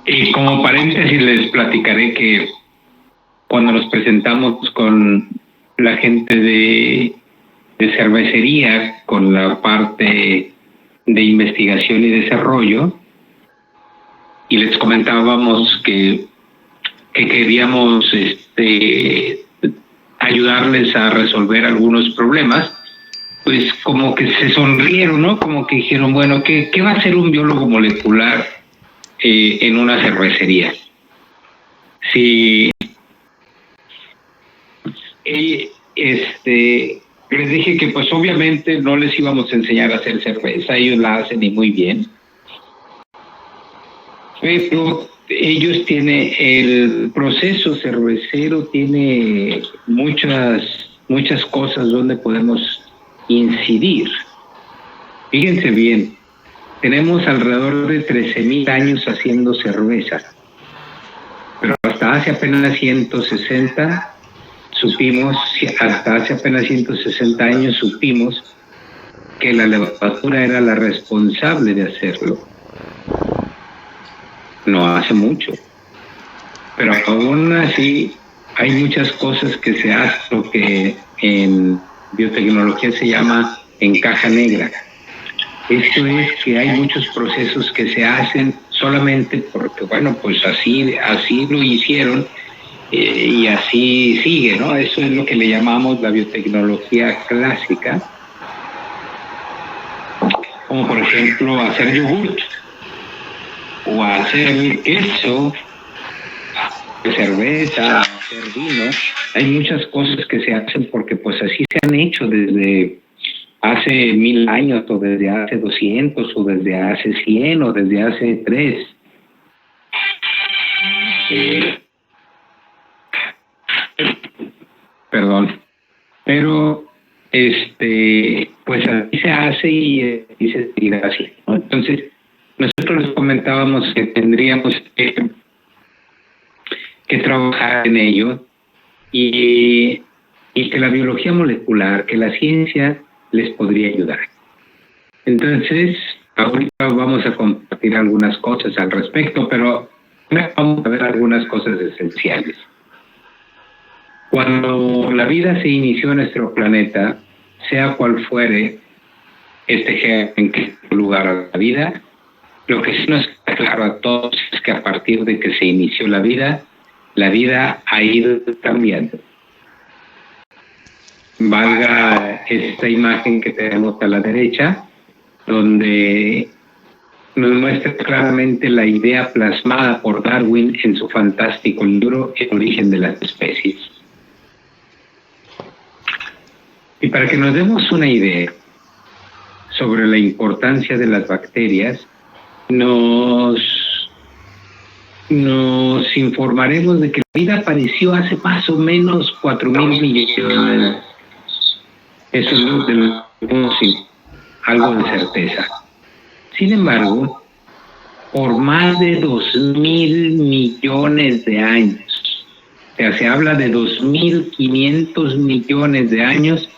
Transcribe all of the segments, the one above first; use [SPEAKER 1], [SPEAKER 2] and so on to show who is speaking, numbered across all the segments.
[SPEAKER 1] Y como paréntesis les platicaré que cuando nos presentamos con la gente de cervecería, con la parte de investigación y desarrollo, y les comentábamos que queríamos ayudarles a resolver algunos problemas, pues como que se sonrieron, ¿no? Como que dijeron, bueno, ¿qué va a hacer un biólogo molecular en una cervecería? Si les dije que pues obviamente no les íbamos a enseñar a hacer cerveza, ellos la hacen y muy bien, pero ellos tienen, el proceso cervecero tiene muchas cosas donde podemos incidir. Fíjense bien, tenemos alrededor de 13,000 años haciendo cerveza, pero hasta hace apenas 160 años supimos que la levadura era la responsable de hacerlo. No hace mucho. Pero aún así hay muchas cosas que se hacen, lo que en biotecnología se llama en caja negra. Esto es que hay muchos procesos que se hacen solamente porque, bueno, pues así lo hicieron y así sigue, ¿no? Eso es lo que le llamamos la biotecnología clásica, como por ejemplo hacer yogurt o hacer queso, cerveza, hacer vino. Hay muchas cosas que se hacen porque pues así se han hecho desde hace 1000 años, o desde hace 200, o desde hace 100, o desde hace 3. Perdón. Pero pues así se hace y se tira así, ¿no? Entonces, nosotros les comentábamos que tendríamos que trabajar en ello y que la biología molecular, que la ciencia les podría ayudar. Entonces, ahorita vamos a compartir algunas cosas al respecto, pero vamos a ver algunas cosas esenciales. Cuando la vida se inició en nuestro planeta, sea cual fuere en qué lugar la vida, lo que sí nos está claro a todos es que a partir de que se inició la vida ha ido cambiando. Valga esta imagen que tenemos a la derecha, donde nos muestra claramente la idea plasmada por Darwin en su fantástico libro El origen de las especies. Y para que nos demos una idea sobre la importancia de las bacterias, nos informaremos de que la vida apareció hace más o menos 4,000 millones. Eso es lo que tenemos algo de certeza. Sin embargo, por más de 2,000 millones de años, o sea, se habla de 2,500 millones de años,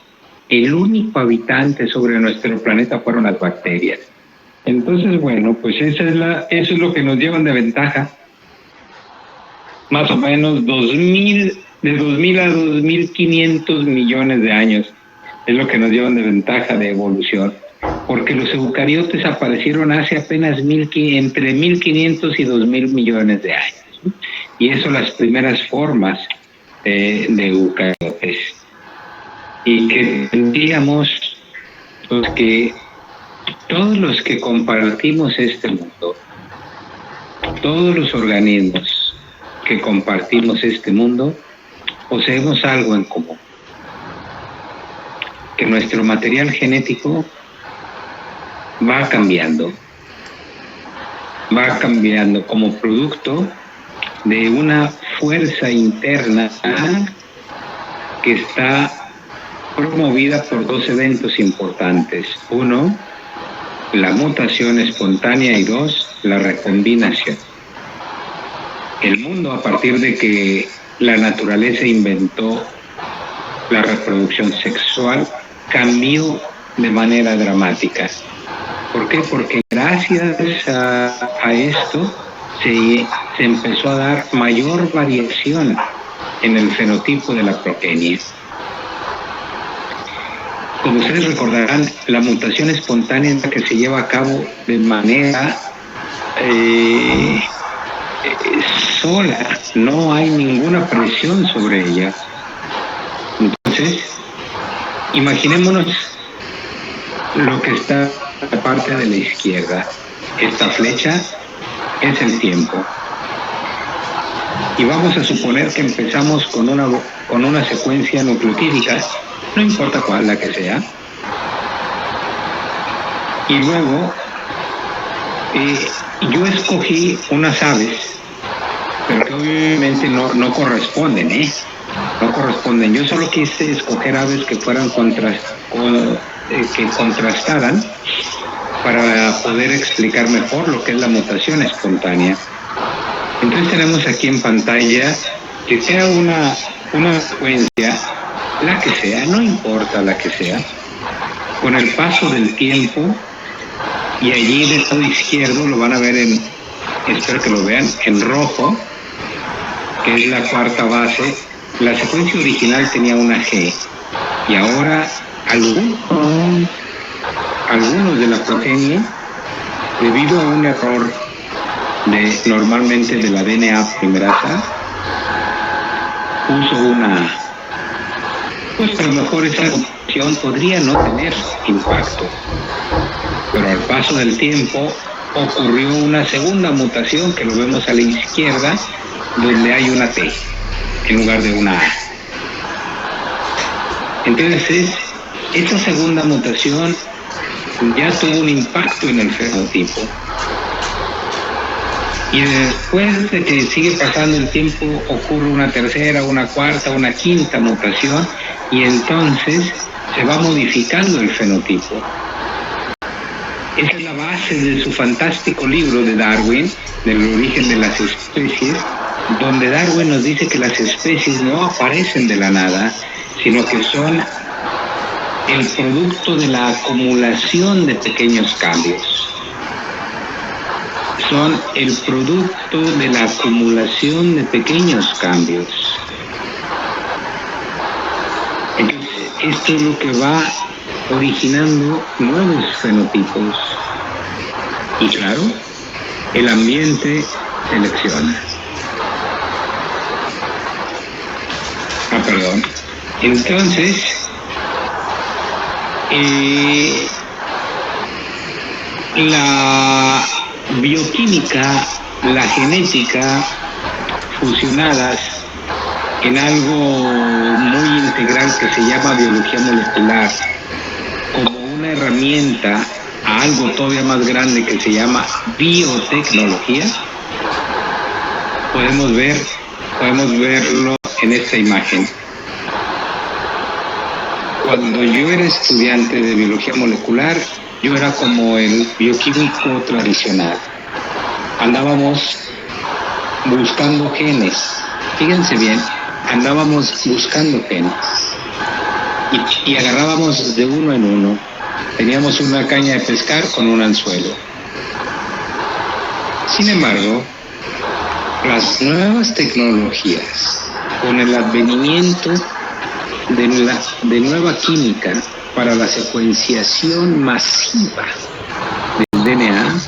[SPEAKER 1] el único habitante sobre nuestro planeta fueron las bacterias. Entonces, bueno, pues eso es lo que nos llevan de ventaja. Más o menos de 2,000 a 2,500 millones de años es lo que nos llevan de ventaja de evolución. Porque los eucariotes aparecieron hace apenas entre 1,500 y 2,000 millones de años. Y eso las primeras formas de eucariotes. Y que tendríamos pues, que todos los que compartimos este mundo, todos los organismos que compartimos este mundo, poseemos algo en común. Que nuestro material genético va cambiando como producto de una fuerza interna que está promovida por 2 eventos importantes. 1, la mutación espontánea, y 2, la recombinación. El mundo, a partir de que la naturaleza inventó la reproducción sexual, cambió de manera dramática. ¿Por qué? Porque gracias a esto se empezó a dar mayor variación en el fenotipo de la progenie. Como ustedes recordarán, la mutación espontánea es la que se lleva a cabo de manera sola, no hay ninguna presión sobre ella. Entonces, imaginémonos lo que está en la parte de la izquierda. Esta flecha es el tiempo. Y vamos a suponer que empezamos con una secuencia nucleotídica, no importa cuál, la que sea. Y luego yo escogí unas aves, pero que obviamente no corresponden, no corresponden. Yo solo quise escoger aves que fueran que contrastaran para poder explicar mejor lo que es la mutación espontánea. Entonces tenemos aquí en pantalla que sea una secuencia, la que sea, no importa la que sea, con el paso del tiempo, y allí del lado izquierdo lo van a ver espero que lo vean, en rojo, que es la cuarta base. La secuencia original tenía una G, y ahora algunos de la progenie, debido a un error normalmente de la DNA polimerasa, puso una, pues a lo mejor esa opción podría no tener impacto, pero al paso del tiempo ocurrió una segunda mutación que lo vemos a la izquierda, donde hay una T en lugar de una A. Entonces, esta segunda mutación ya tuvo un impacto en el fenotipo. Y después de que sigue pasando el tiempo, ocurre una tercera, una cuarta, una quinta mutación, y entonces se va modificando el fenotipo. Esa es la base de su fantástico libro de Darwin, del origen de las especies, donde Darwin nos dice que las especies no aparecen de la nada, sino que son el producto de la acumulación de pequeños cambios. Son el producto de la acumulación de pequeños cambios. Entonces, esto es lo que va originando nuevos fenotipos. Y claro, el ambiente selecciona. Entonces, la bioquímica, la genética, fusionadas en algo muy integral que se llama biología molecular, como una herramienta a algo todavía más grande que se llama biotecnología, podemos verlo en esta imagen. Cuando yo era estudiante de biología molecular, yo era como el bioquímico tradicional. Andábamos buscando genes. Fíjense bien, andábamos buscando genes. Y agarrábamos de uno en uno. Teníamos una caña de pescar con un anzuelo. Sin embargo, las nuevas tecnologías, con el advenimiento de nueva química para la secuenciación masiva del DNA,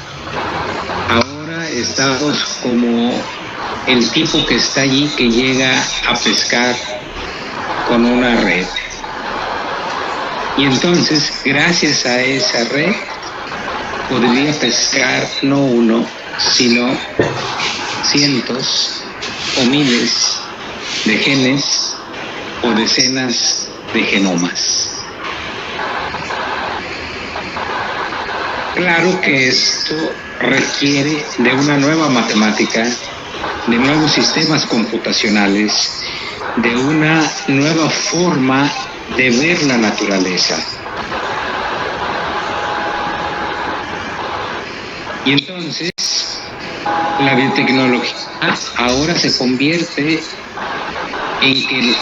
[SPEAKER 1] ahora estamos como el tipo que está allí que llega a pescar con una red. Y entonces, gracias a esa red, podría pescar no uno, sino cientos o miles de genes o decenas de genomas. Claro que esto requiere de una nueva matemática, de nuevos sistemas computacionales, de una nueva forma de ver la naturaleza. Y entonces, la biotecnología ahora se convierte en que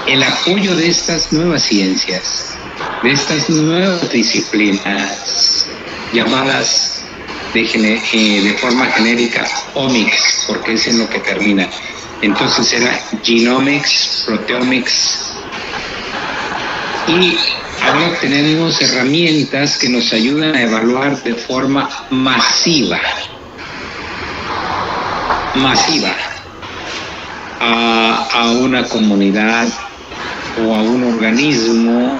[SPEAKER 1] el apoyo de estas nuevas ciencias, de estas nuevas disciplinas llamadas de forma genérica omics, porque es en lo que termina. Entonces era genomics, proteomics, y ahora tenemos herramientas que nos ayudan a evaluar de forma masiva a una comunidad o a un organismo.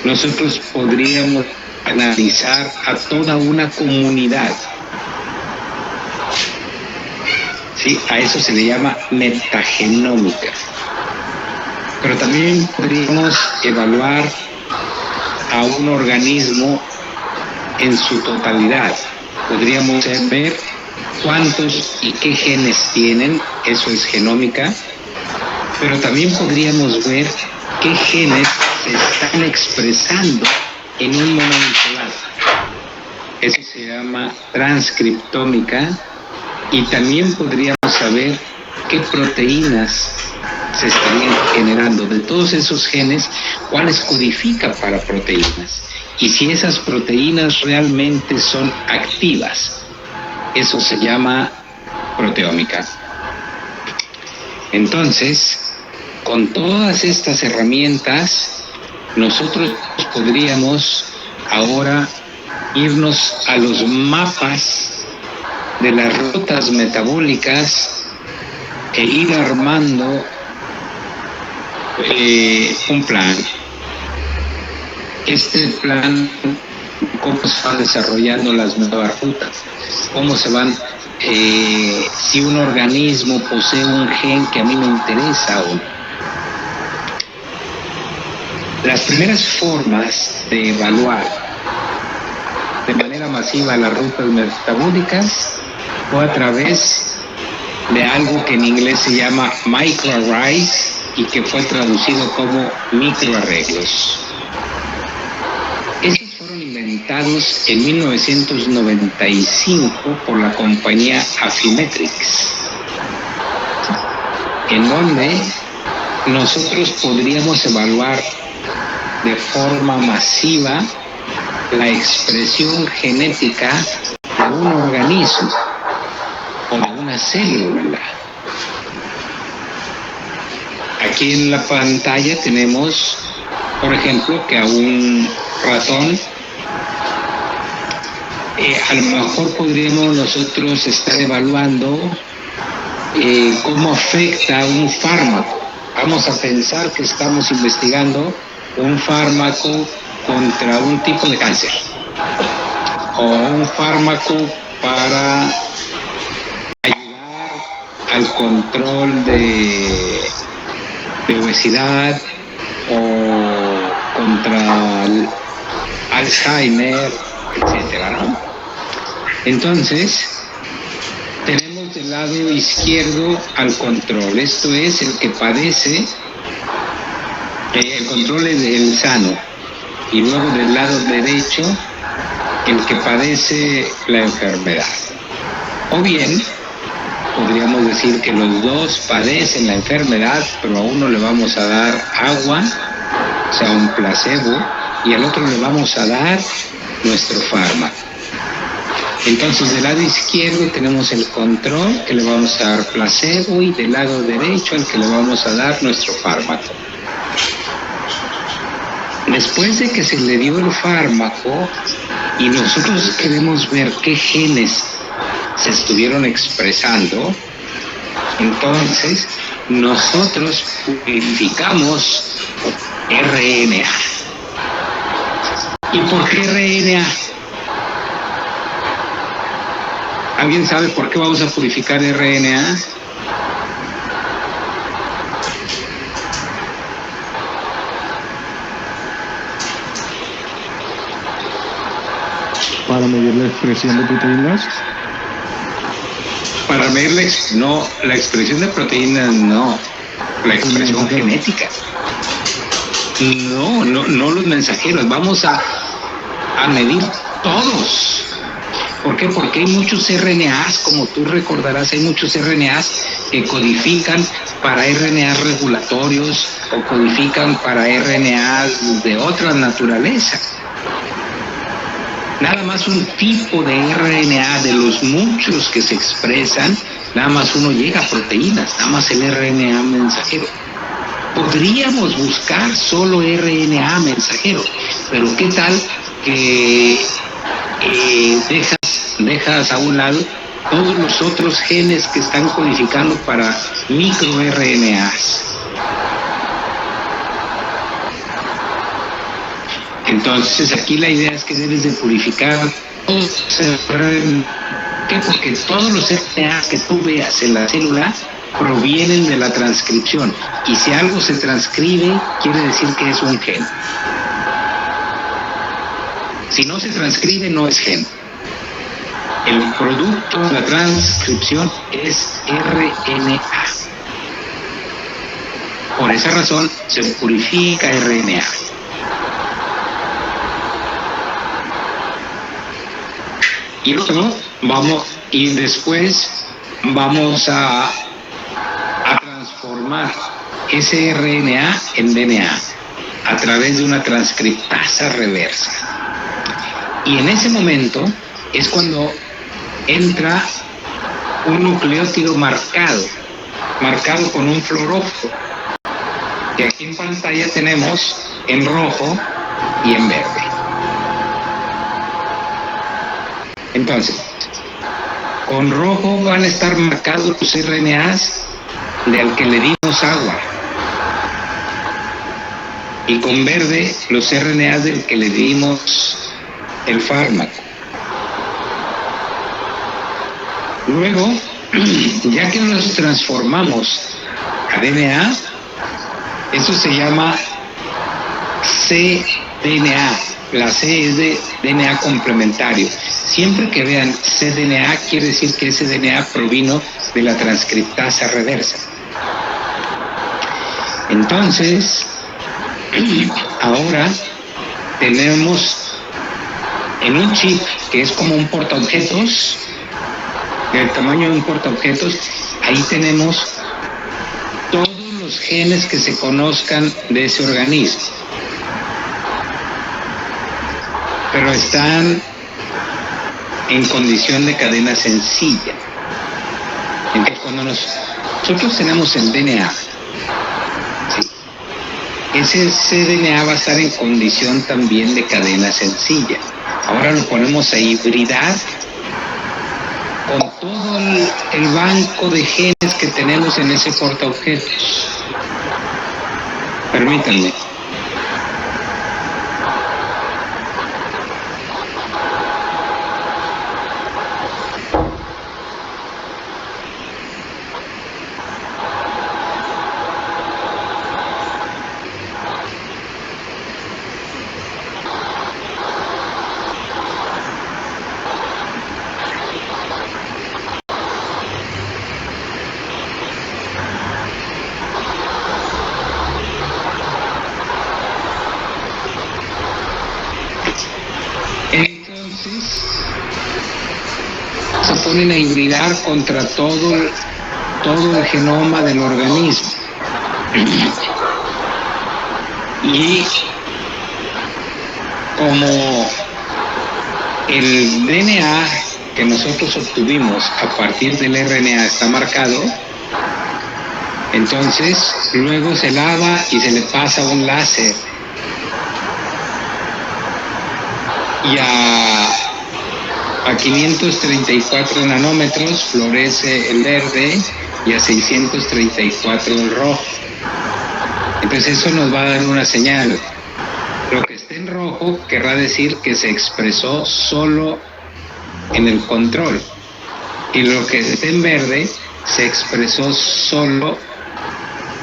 [SPEAKER 1] Nosotros podríamos analizar a toda una comunidad. Sí, a eso se le llama metagenómica. Pero también podríamos evaluar a un organismo en su totalidad. Podríamos ver cuántos y qué genes tienen, eso es genómica, pero también podríamos ver qué genes se están expresando en un momento dado. Eso se llama transcriptómica, y también podríamos saber qué proteínas se estarían generando de todos esos genes, cuáles codifican para proteínas, y si esas proteínas realmente son activas. Eso se llama proteómica. Entonces, con todas estas herramientas, nosotros podríamos ahora irnos a los mapas de las rutas metabólicas e ir armando un plan. Este plan, cómo se van desarrollando las nuevas rutas, cómo se van, si un organismo posee un gen que a mí me interesa o no. Las primeras formas de evaluar de manera masiva las rutas metabólicas fue a través de algo que en inglés se llama microarrays y que fue traducido como microarreglos. Estos fueron inventados en 1995 por la compañía Affymetrix, en donde nosotros podríamos evaluar de forma masiva la expresión genética de un organismo o de una célula. Aquí en la pantalla tenemos, por ejemplo, que a un ratón, a lo mejor podríamos nosotros estar evaluando cómo afecta un fármaco. Vamos a pensar que estamos investigando un fármaco contra un tipo de cáncer o un fármaco para ayudar al control de obesidad o contra el Alzheimer, etcétera, ¿no? Entonces, tenemos del lado izquierdo al control, esto es el que padece, el control es el sano, y luego del lado derecho el que padece la enfermedad. O bien podríamos decir que los dos padecen la enfermedad, pero a uno le vamos a dar agua, o sea, un placebo, y al otro le vamos a dar nuestro fármaco. Entonces, del lado izquierdo tenemos el control, que le vamos a dar placebo, y del lado derecho al que le vamos a dar nuestro fármaco. Después de que se le dio el fármaco y nosotros queremos ver qué genes se estuvieron expresando, entonces nosotros purificamos RNA. ¿Y por qué RNA? ¿Alguien sabe por qué vamos a purificar RNA?
[SPEAKER 2] ¿Para medir la expresión de proteínas?
[SPEAKER 1] Para medir la expresión de proteínas, no. La expresión genética. No los mensajeros. Vamos a medir todos. ¿Por qué? Porque hay muchos RNAs, como tú recordarás, hay muchos RNAs que codifican para RNAs regulatorios o codifican para RNAs de otra naturaleza. nada más un tipo de RNA de los muchos que se expresan, nada más uno llega a proteínas, nada más el RNA mensajero. Podríamos buscar solo RNA mensajero, pero ¿qué tal que dejas a un lado todos los otros genes que están codificando para microRNAs? Entonces aquí la idea es que debes de purificar todos los RNA. ¿Por qué? Porque todos los RNA que tú veas en la célula provienen de la transcripción, y si algo se transcribe quiere decir que es un gen. Si no se transcribe no es gen. El producto de la transcripción es RNA. Por esa razón se purifica RNA. Y luego después vamos a transformar ese RNA en DNA a través de una transcriptasa reversa. Y en ese momento es cuando entra un nucleótido marcado con un fluorófobo, que aquí en pantalla tenemos en rojo y en verde. Entonces, con rojo van a estar marcados los RNAs del que le dimos agua, y con verde los RNAs del que le dimos el fármaco. Luego, ya que nos transformamos a DNA, eso se llama cDNA. La C es de DNA complementario. Siempre que vean cDNA, quiere decir que ese DNA provino de la transcriptasa reversa. Entonces, ahora tenemos en un chip que es como un portaobjetos, del tamaño de un portaobjetos, ahí tenemos todos los genes que se conozcan de ese organismo, pero están en condición de cadena sencilla. Entonces, cuando nosotros tenemos el DNA, ¿sí?, ese cDNA va a estar en condición también de cadena sencilla. Ahora lo ponemos a hibridar con todo el banco de genes que tenemos en ese portaobjetos. Permítanme. Entonces se ponen a hibridar contra todo el genoma del organismo. Y como el DNA que nosotros obtuvimos a partir del RNA está marcado, entonces luego se lava y se le pasa un láser, y a 534 nanómetros florece el verde y a 634 el rojo. Entonces eso nos va a dar una señal. Lo que esté en rojo querrá decir que se expresó solo en el control, y lo que esté en verde se expresó solo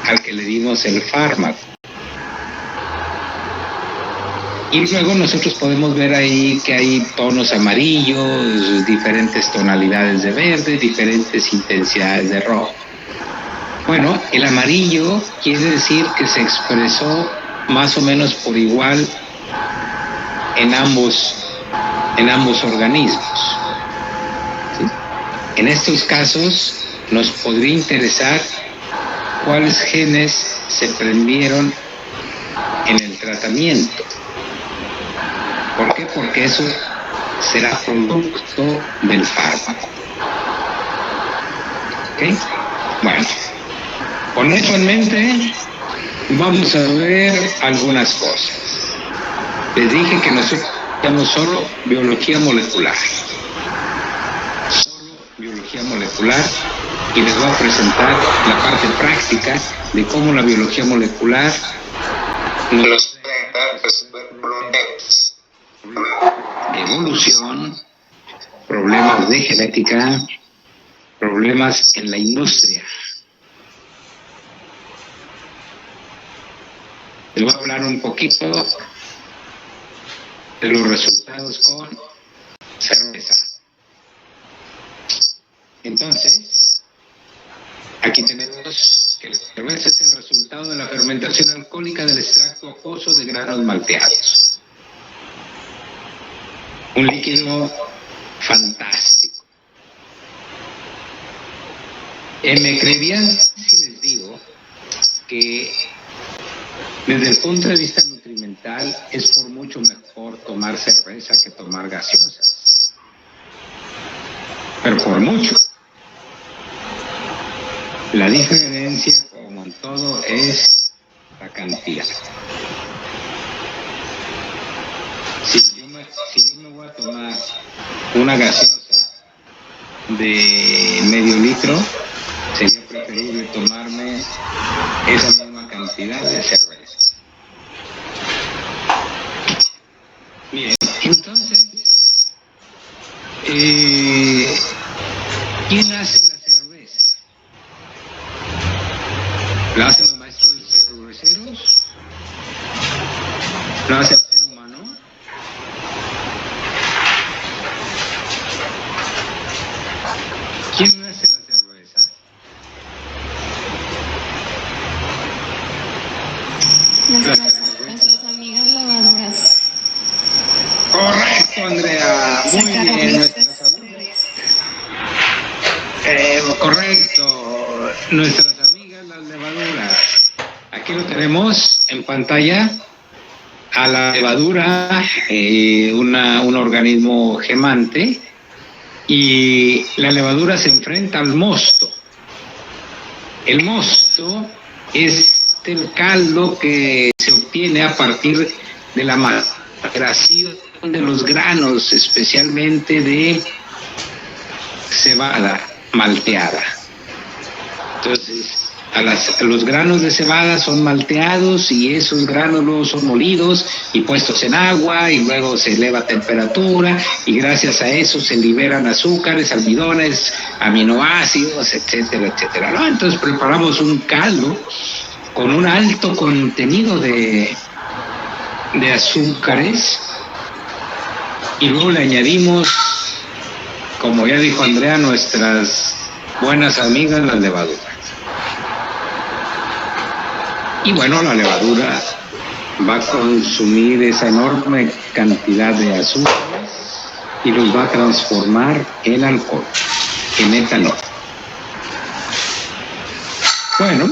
[SPEAKER 1] al que le dimos el fármaco. Y luego nosotros podemos ver ahí que hay tonos amarillos, diferentes tonalidades de verde, diferentes intensidades de rojo. Bueno, el amarillo quiere decir que se expresó más o menos por igual en ambos organismos, ¿sí? En estos casos nos podría interesar cuáles genes se prendieron en el tratamiento. ¿Por qué? Porque eso será producto del fármaco. ¿Ok? Bueno, con eso en mente, vamos a ver algunas cosas. Les dije que nosotros estudiamos solo biología molecular. Solo biología molecular, y les voy a presentar la parte práctica de cómo la biología molecular nos de evolución, problemas de genética, problemas en la industria. Les voy a hablar un poquito de los resultados con cerveza. Entonces, aquí tenemos que la cerveza es el resultado de la fermentación alcohólica del extracto acuoso de granos malteados. Un líquido fantástico. Me creerían si les digo que desde el punto de vista nutrimental es por mucho mejor tomar cerveza que tomar gaseosas. Pero por mucho. La diferencia, como en todo, es la cantidad. Si yo me voy a tomar una gaseosa de medio litro, sería preferible tomarme esa misma cantidad de cerveza. Bien, entonces, ¿quién hace la cerveza? ¿La hacen los maestros cerveceros? ¿La hace el ser humano? ¿Quién hace la cerveza?
[SPEAKER 3] Nuestras amigas lavadoras.
[SPEAKER 1] Correcto, Andrea. Muy bien. Correcto. Nuestras amigas las levaduras. Aquí lo tenemos en pantalla. A la levadura, un organismo gemante, y la levadura se enfrenta al mosto. El mosto es el caldo que se obtiene a partir de la maceración de los granos, especialmente de cebada malteada. Entonces, los granos de cebada son malteados y esos granos luego son molidos y puestos en agua y luego se eleva a temperatura y gracias a eso se liberan azúcares, almidones, aminoácidos, etcétera, etcétera, ¿no? Entonces preparamos un caldo con un alto contenido de azúcares y luego le añadimos, como ya dijo Andrea, nuestras buenas amigas las levaduras. Y bueno, la levadura va a consumir esa enorme cantidad de azúcares y los va a transformar en alcohol, en etanol. Bueno,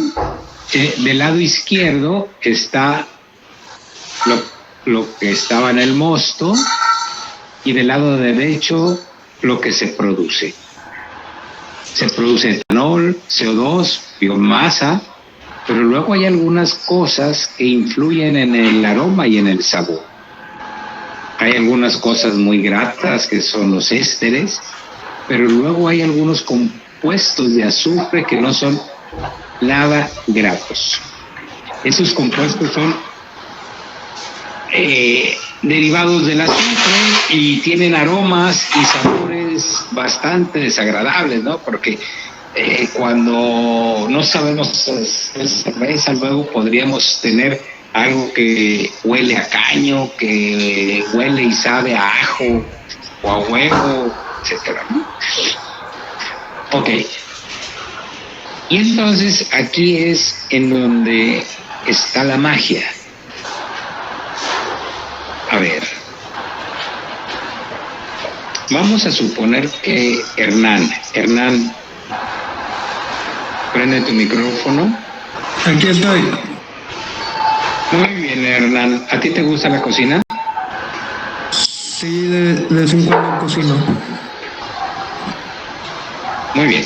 [SPEAKER 1] del lado izquierdo está lo que estaba en el mosto y del lado derecho lo que se produce. Se produce etanol, CO2, biomasa, pero luego hay algunas cosas que influyen en el aroma y en el sabor. Hay algunas cosas muy gratas que son los ésteres, pero luego hay algunos compuestos de azufre que no son nada gratos. Esos compuestos son derivados del azufre y tienen aromas y sabores bastante desagradables, ¿no? Porque cuando no sabemos hacer cerveza, luego podríamos tener algo que huele a caño, que huele y sabe a ajo o a huevo, etcétera, ¿no? Ok. Y entonces aquí es en donde está la magia. A ver. Vamos a suponer que Hernán, prende tu micrófono.
[SPEAKER 2] Aquí estoy.
[SPEAKER 1] Muy bien, Hernán. ¿A ti te gusta la cocina?
[SPEAKER 4] Sí, de vez en cuando cocino.
[SPEAKER 1] Muy bien.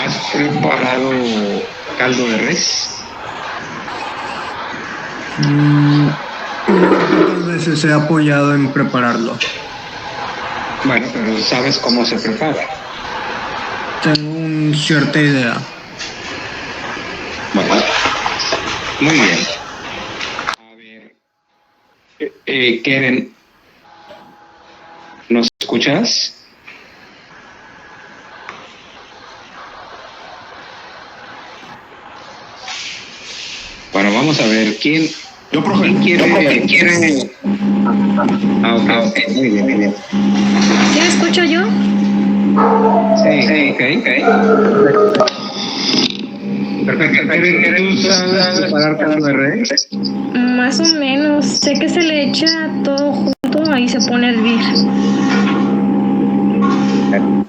[SPEAKER 1] ¿Has preparado caldo de res?
[SPEAKER 4] Unas pocas veces he apoyado en prepararlo.
[SPEAKER 1] Bueno, pero ¿sabes cómo se prepara?
[SPEAKER 4] Tengo una cierta idea.
[SPEAKER 1] Bueno, muy bien. A ver, Keren, ¿nos escuchas? Bueno, vamos a ver,
[SPEAKER 2] Yo, profe.
[SPEAKER 1] ¿quién quiere? Ok, muy bien, muy bien.
[SPEAKER 3] ¿Sí me escucho yo?
[SPEAKER 1] Sí, ok. Perfecto. Keren, ¿tú sabes preparar caldo de res?
[SPEAKER 3] Más o menos. Sé que se le echa todo junto, ahí se pone a hervir.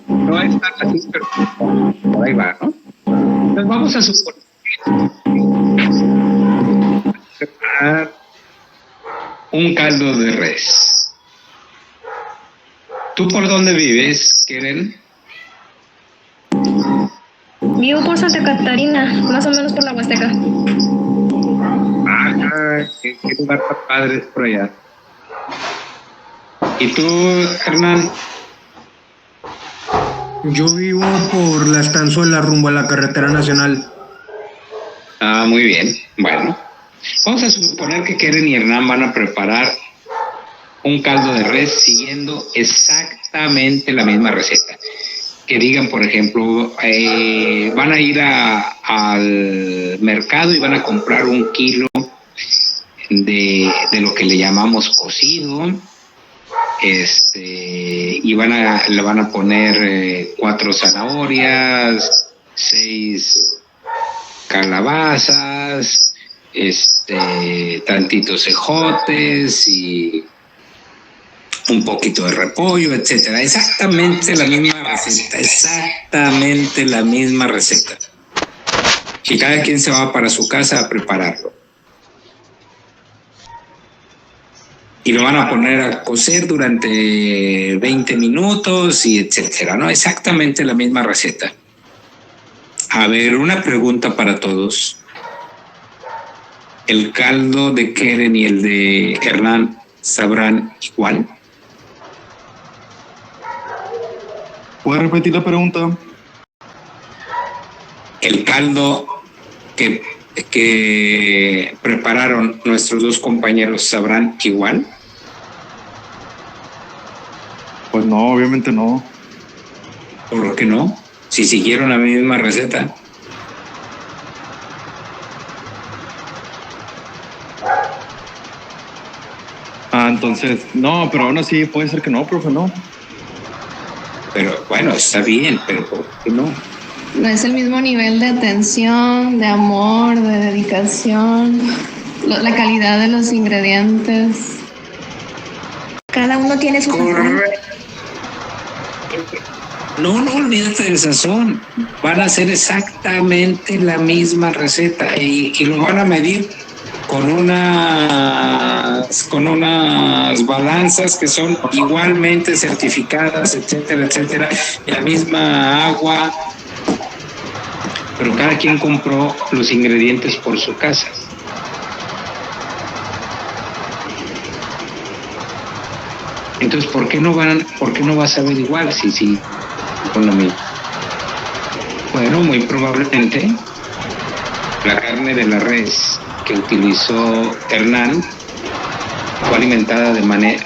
[SPEAKER 1] No es tan así, pero por ahí va, ¿no? Entonces vamos a suponer preparar un caldo de res. ¿Tú por dónde vives, Keren?
[SPEAKER 3] Vivo por Santa Catarina, más o menos por la Huasteca.
[SPEAKER 1] ¿Qué lugar tan padre es por allá? ¿Y tú, Hernán?
[SPEAKER 4] Yo vivo por la Estanzuela rumbo a la carretera nacional.
[SPEAKER 1] Muy bien. Bueno, vamos a suponer que Keren y Hernán van a preparar un caldo de res siguiendo exactamente la misma receta. Que digan, por ejemplo, van a ir al mercado y van a comprar 1 kilo de lo que le llamamos cocido, y le van a poner 4 zanahorias, 6 calabazas, tantitos ejotes y un poquito de repollo, etcétera. Exactamente la misma receta, exactamente la misma receta. Y cada quien se va para su casa a prepararlo. Y lo van a poner a cocer durante 20 minutos y etcétera, ¿no? Exactamente la misma receta. A ver, una pregunta para todos. ¿El caldo de Keren y el de Hernán sabrán igual?
[SPEAKER 2] ¿Puedes repetir la pregunta?
[SPEAKER 1] El caldo que prepararon nuestros 2 compañeros sabrán igual.
[SPEAKER 2] Pues no, obviamente no.
[SPEAKER 1] ¿Por qué no? Si siguieron la misma receta.
[SPEAKER 2] Entonces, no, pero aún así puede ser que no, profe, no.
[SPEAKER 1] Pero bueno, está bien, pero ¿por qué no?
[SPEAKER 3] No es el mismo nivel de atención, de amor, de dedicación, la calidad de los ingredientes. Cada uno tiene su sazón.
[SPEAKER 1] Correcto. No olvídate del sazón. Van a hacer exactamente la misma receta y lo van a medir con unas balanzas que son igualmente certificadas, etcétera, etcétera. La misma agua, pero cada quien compró los ingredientes por su casa. Entonces, ¿por qué no va a saber igual si con lo mismo? Bueno, muy probablemente la carne de la res que utilizó Hernán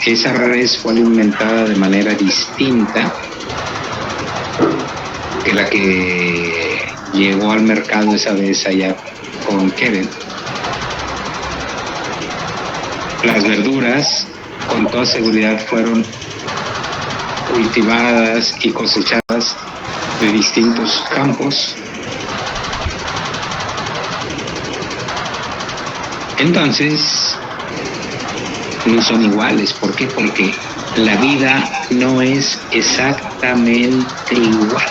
[SPEAKER 1] esa res fue alimentada de manera distinta que la que llegó al mercado esa vez allá con Keren. Las verduras con toda seguridad fueron cultivadas y cosechadas de distintos campos. Entonces, no son iguales. ¿Por qué? Porque la vida no es exactamente igual.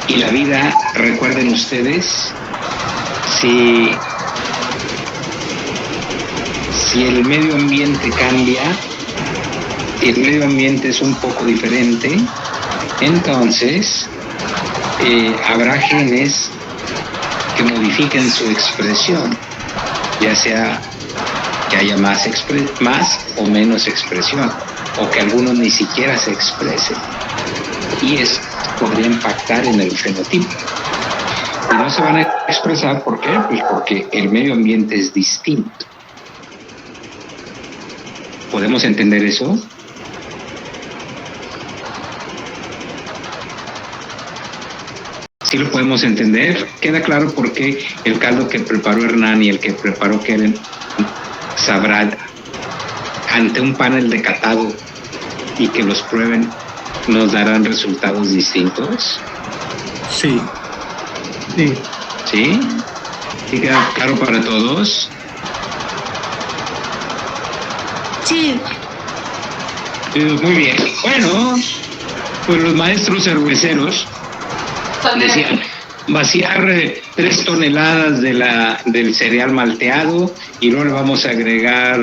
[SPEAKER 1] Y la vida, recuerden ustedes, si, si el medio ambiente cambia, si el medio ambiente es un poco diferente, entonces habrá genes que modifiquen su expresión, ya sea que haya más o menos expresión, o que algunos ni siquiera se expresen. Y eso podría impactar en el fenotipo. Y no se van a expresar, ¿por qué? Pues porque el medio ambiente es distinto. ¿Podemos entender eso? Sí lo podemos entender. Queda claro por qué el caldo que preparó Hernán y el que preparó Keren sabrá ante un panel de catado y que los prueben nos darán resultados distintos.
[SPEAKER 4] Sí. Sí.
[SPEAKER 1] ¿Sí? ¿Sí queda claro para todos?
[SPEAKER 3] Sí.
[SPEAKER 1] Muy bien. Bueno, pues los maestros cerveceros decían vaciar 3 toneladas del cereal malteado y luego le vamos a agregar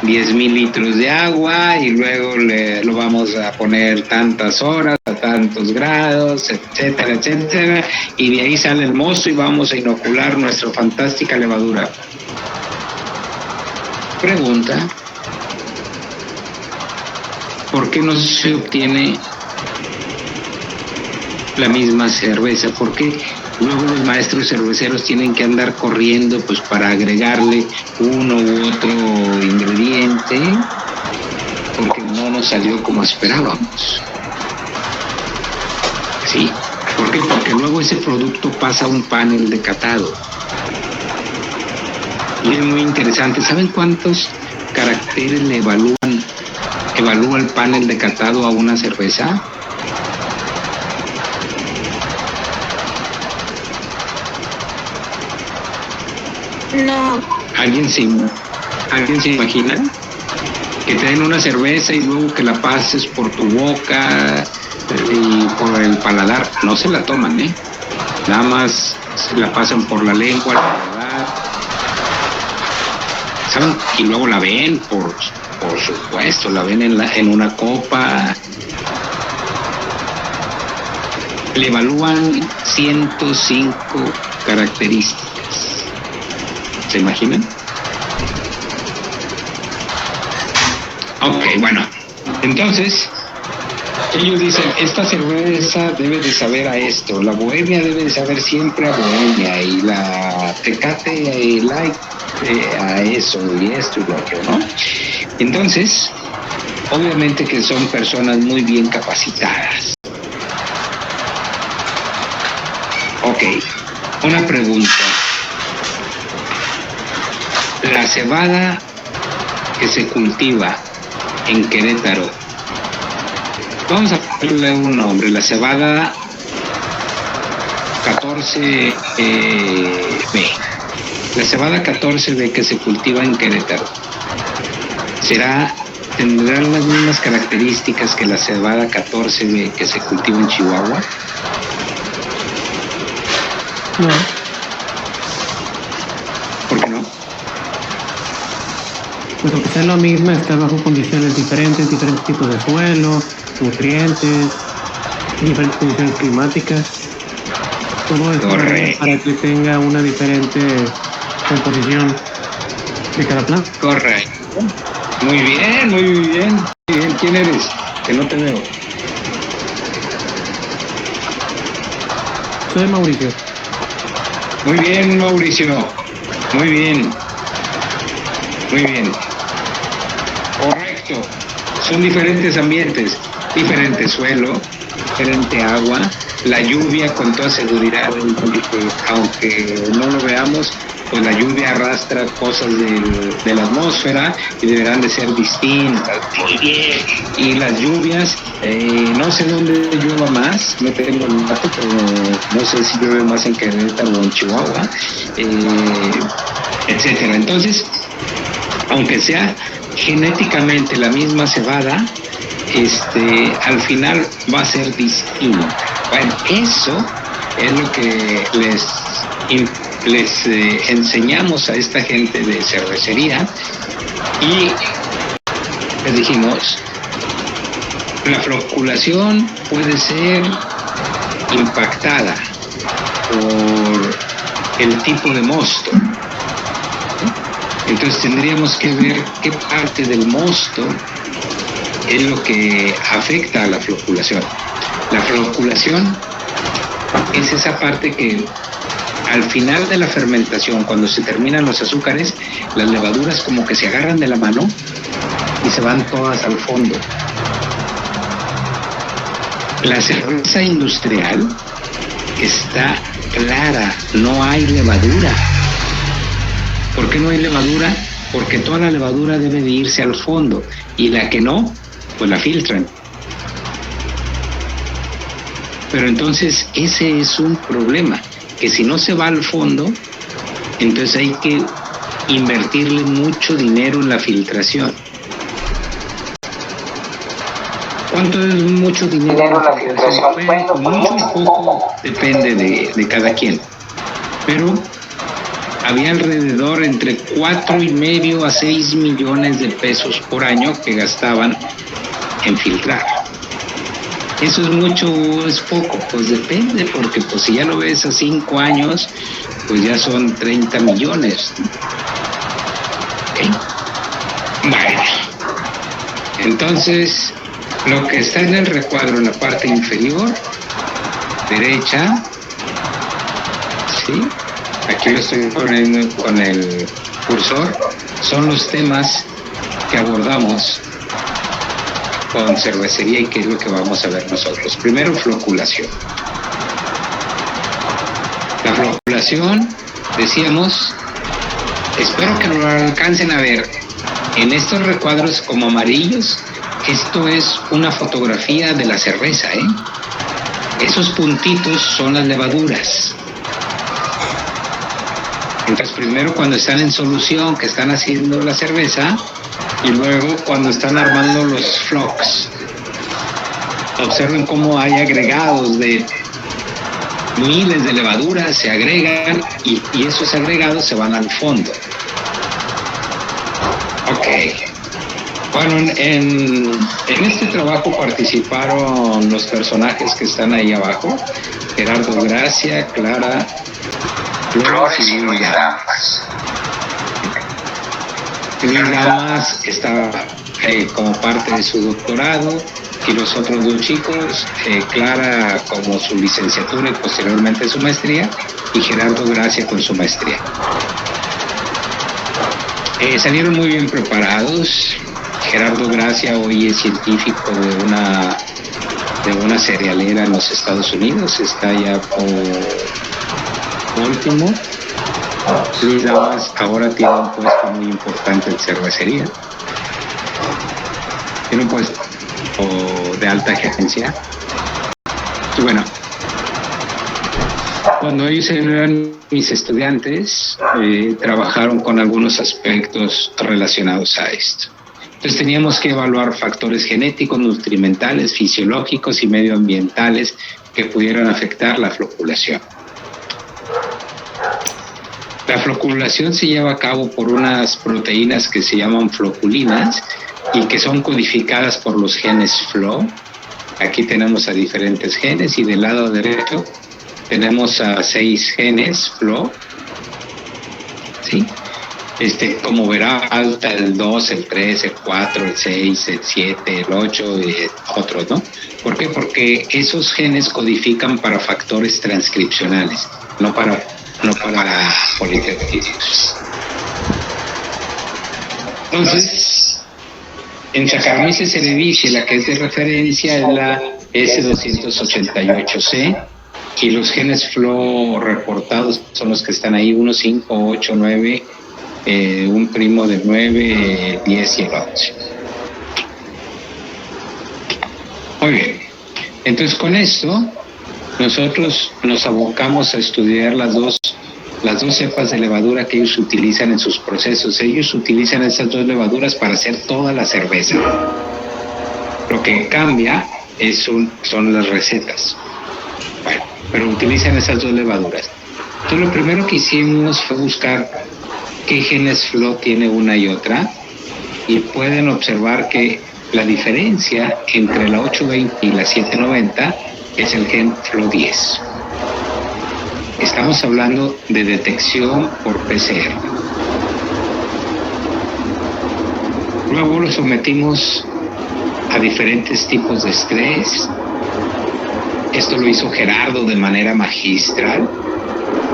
[SPEAKER 1] 10,000 litros de agua y luego lo vamos a poner tantas horas a tantos grados, etcétera, etcétera, y de ahí sale el mozo y vamos a inocular nuestra fantástica levadura. Pregunta: ¿por qué no se obtiene la misma cerveza? ¿Por qué luego los maestros cerveceros tienen que andar corriendo pues para agregarle uno u otro ingrediente? Porque no nos salió como esperábamos. ¿Sí? ¿Por qué? Porque luego ese producto pasa a un panel de catado. Y es muy interesante. ¿Saben cuántos caracteres le evalúa el panel de catado a una cerveza?
[SPEAKER 3] No.
[SPEAKER 1] ¿Alguien se imagina? Que te den una cerveza y luego que la pases por tu boca y por el paladar. No se la toman, ¿eh? Nada más se la pasan por la lengua, el paladar. ¿Saben? Y luego la ven, por supuesto, la ven en una copa. Le evalúan 105 características. ¿Se imaginan? Ok, bueno. Entonces, ellos dicen, esta cerveza debe de saber a esto, la bohemia debe de saber siempre a bohemia, y la Tecate Light a eso, y esto y lo otro, ¿no? Entonces, obviamente que son personas muy bien capacitadas. Ok, una pregunta. La cebada que se cultiva en Querétaro, vamos a ponerle un nombre, la cebada 14B. La cebada 14B que se cultiva en Querétaro, ¿tendrán las mismas características que la cebada 14B que se cultiva en Chihuahua?
[SPEAKER 4] No.
[SPEAKER 1] ¿Por qué no?
[SPEAKER 4] Pues aunque sea lo mismo, está bajo condiciones diferentes tipos de suelo, nutrientes, diferentes condiciones climáticas. Todo esto para que tenga una diferente composición de cada planta.
[SPEAKER 1] Correcto. Muy bien, muy bien. Muy bien. ¿Quién eres? Que no te veo.
[SPEAKER 4] Soy Mauricio.
[SPEAKER 1] Muy bien, Mauricio. Muy bien. Muy bien. Correcto. Son diferentes ambientes, diferente suelo, diferente agua. La lluvia, con toda seguridad, aunque no lo veamos, pues la lluvia arrastra cosas de la atmósfera y deberán de ser distintas. Muy bien. Y las lluvias, no sé dónde llueva más, no tengo el dato, pero no sé si llueve más en Querétaro o en Chihuahua, etcétera. Entonces, aunque sea genéticamente la misma cebada, al final va a ser distinta. Bueno, eso es lo que les enseñamos a esta gente de cervecería y les dijimos, la floculación puede ser impactada por el tipo de mosto. Entonces tendríamos que ver qué parte del mosto es lo que afecta a la floculación. La floculación es esa parte que al final de la fermentación, cuando se terminan los azúcares, las levaduras como que se agarran de la mano y se van todas al fondo. La cerveza industrial está clara, no hay levadura. ¿Por qué no hay levadura? Porque toda la levadura debe de irse al fondo y la que no, pues la filtran. Pero entonces ese es un problema, que si no se va al fondo, entonces hay que invertirle mucho dinero en la filtración. ¿Cuánto es mucho dinero en la filtración? Bueno, mucho o poco depende de cada quien. Pero había alrededor entre 4.5 a 6 millones de pesos por año que gastaban en filtrar. ¿Eso es mucho o es poco? Pues depende, porque pues si ya lo ves a 5 años, pues ya son 30 millones. ¿Okay? Bueno, entonces lo que está en el recuadro en la parte inferior derecha, ¿sí? Aquí lo estoy poniendo con el cursor, son los temas que abordamos con cervecería y qué es lo que vamos a ver nosotros. Primero, floculación. La floculación, decíamos, espero que lo alcancen a ver en estos recuadros como amarillos. Esto es una fotografía de la cerveza, ¿eh? Esos puntitos son las levaduras. Entonces, primero cuando están en solución, que están haciendo la cerveza, y luego cuando están armando los flocks. Observen cómo hay agregados de miles de levaduras, se agregan y esos agregados se van al fondo. Ok. Bueno, en este trabajo participaron los personajes que están ahí abajo: Gerardo Gracia, Clara Flores y Luis Damas. Luis Damas está como parte de su doctorado y los otros dos chicos, Clara como su licenciatura y posteriormente su maestría, y Gerardo Gracia con su maestría. Salieron muy bien preparados. Gerardo Gracia hoy es científico de una cerealera en los Estados Unidos, está ya por último. Luis Damas ahora tiene un puesto muy importante en cervecería. Tiene un puesto de alta gerencia. Y bueno, cuando ellos eran mis estudiantes, trabajaron con algunos aspectos relacionados a esto. Entonces teníamos que evaluar factores genéticos, nutrimentales, fisiológicos y medioambientales que pudieran afectar la floculación. La floculación se lleva a cabo por unas proteínas que se llaman floculinas y que son codificadas por los genes FLO. Aquí tenemos a diferentes genes y del lado derecho tenemos a 6 genes FLO. ¿Sí? Como verá, alta el 2, el 3, el 4, el 6, el 7, el 8 y otros, ¿no? ¿Por qué? Porque esos genes codifican para factores transcripcionales, no para polipeptídeos. Entonces, en Saccharomyces cerevisiae, la que es de referencia es la S288C, y los genes FLO reportados son los que están ahí, 1, 5, 8, 9, un primo de 9, 10 y el 11. Muy bien. Entonces, con esto, nosotros nos abocamos a estudiar las dos cepas de levadura que ellos utilizan en sus procesos. Ellos utilizan esas 2 levaduras para hacer toda la cerveza. Lo que cambia son las recetas. Bueno, pero utilizan esas 2 levaduras. Entonces lo primero que hicimos fue buscar qué genes FLO tiene una y otra, y pueden observar que la diferencia entre la 820 y la 790 es el gen FLO10. Estamos hablando de detección por PCR. Luego lo sometimos a diferentes tipos de estrés. Esto lo hizo Gerardo de manera magistral,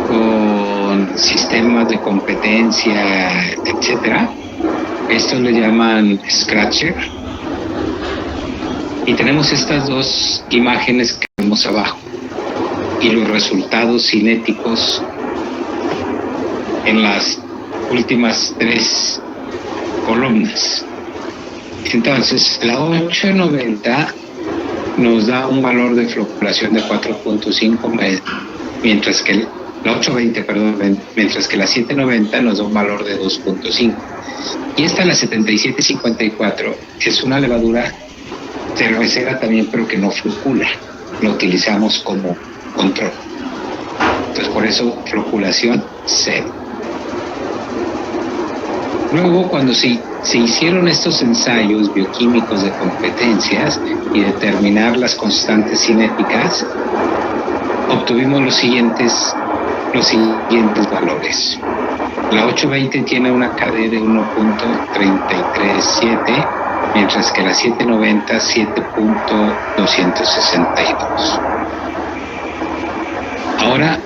[SPEAKER 1] con sistemas de competencia, etcétera. Estos le llaman Scratcher. Y tenemos estas dos imágenes que vemos abajo y los resultados cinéticos en las últimas 3 columnas. Entonces, la 890 nos da un valor de floculación de 4.5, mientras que la 820, perdón, mientras que la 790 nos da un valor de 2.5. Y esta, la 7754, es una levadura cervecera también, pero que no flocula. Lo utilizamos como control. Entonces, por eso, floculación 0. Luego, cuando se hicieron estos ensayos bioquímicos de competencias y determinar las constantes cinéticas, obtuvimos los siguientes valores. La 820 tiene una KD de 1.337, mientras que la 790 7.262. Ahora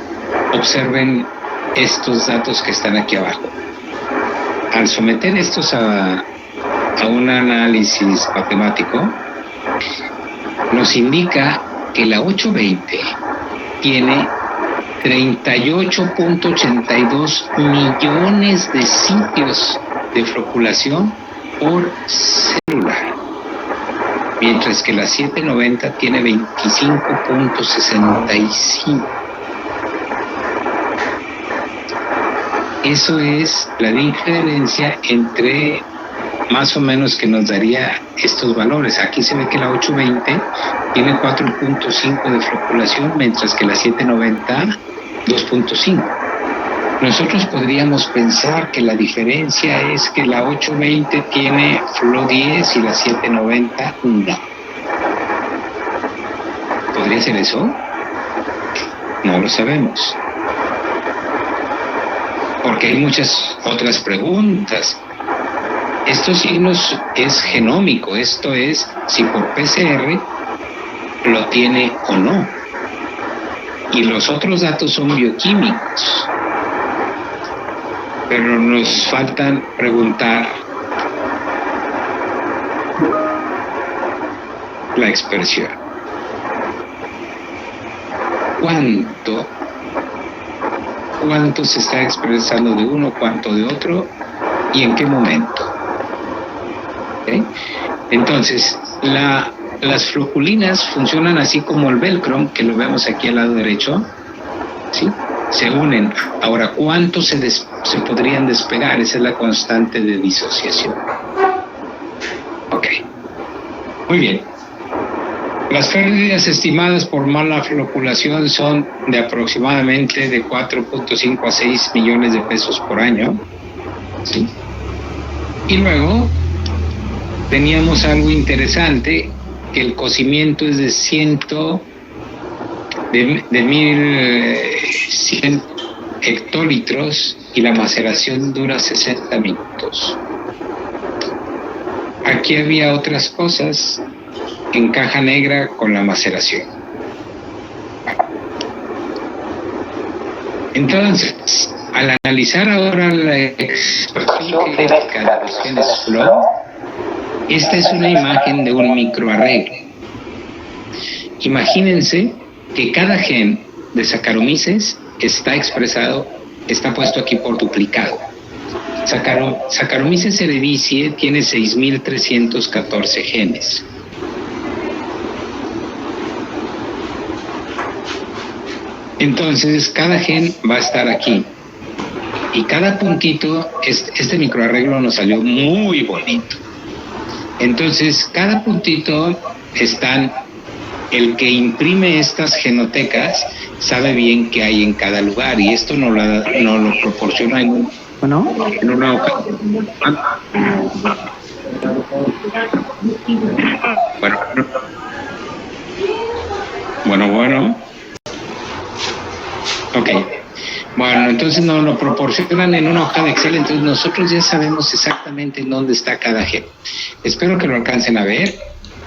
[SPEAKER 1] observen estos datos que están aquí abajo. Al someter estos a un análisis matemático, nos indica que la 820 tiene 38.82 millones de sitios de floculación por célula, mientras que la 790 tiene 25.65. Eso es la diferencia entre más o menos que nos daría estos valores. Aquí se ve que la 820 tiene 4.5 de floculación, mientras que la 790 2.5. Nosotros podríamos pensar que la diferencia es que la 820 tiene FLO10 y la 790 no. ¿Podría ser eso? No lo sabemos. Porque hay muchas otras preguntas. Estos signos es genómico, esto es si por PCR lo tiene o no. Y los otros datos son bioquímicos. Pero nos faltan preguntar la expresión. ¿Cuánto se está expresando de uno, cuánto de otro y en qué momento? ¿Okay? Entonces, las floculinas funcionan así como el velcro, que lo vemos aquí al lado derecho, ¿sí? Se unen. Ahora, ¿cuánto se podrían despegar? Esa es la constante de disociación. Ok. Muy bien. Las pérdidas estimadas por mala floculación son de aproximadamente de 4.5 a 6 millones de pesos por año. ¿Sí? Y luego teníamos algo interesante, que el cocimiento es de 1100 hectolitros y la maceración dura 60 minutos. Aquí había otras cosas en caja negra con la maceración. Entonces, al analizar ahora la expresión genética de los genes FLO, esta es una imagen de un microarreglo. Imagínense que cada gen de Saccharomyces está puesto aquí por duplicado. Saccharomyces cerevisiae tiene 6.314 genes. Entonces, cada gen va a estar aquí. Y cada puntito, este microarreglo nos salió muy bonito. Entonces, cada puntito están el que imprime estas genotecas sabe bien qué hay en cada lugar, y esto nos lo proporciona en una hoja. Bueno. Ok. Bueno, entonces nos lo proporcionan en una hoja de Excel, entonces nosotros ya sabemos exactamente en dónde está cada gen. Espero que lo alcancen a ver.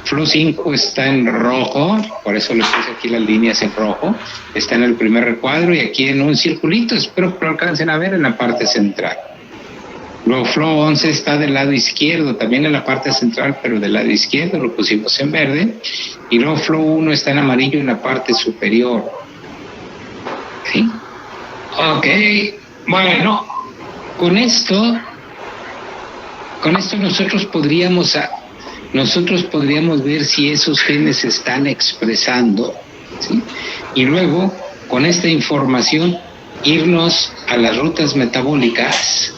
[SPEAKER 1] Flow 5 está en rojo, por eso le puse aquí las líneas en rojo. Está en el primer recuadro y aquí en un circulito, espero que lo alcancen a ver en la parte central. Luego Flow 11 está del lado izquierdo, también en la parte central, pero del lado izquierdo, lo pusimos en verde. Y luego Flow 1 está en amarillo en la parte superior. ¿Sí? Ok, bueno, con esto nosotros podríamos ver si esos genes se están expresando, ¿sí? Y luego, con esta información, irnos a las rutas metabólicas,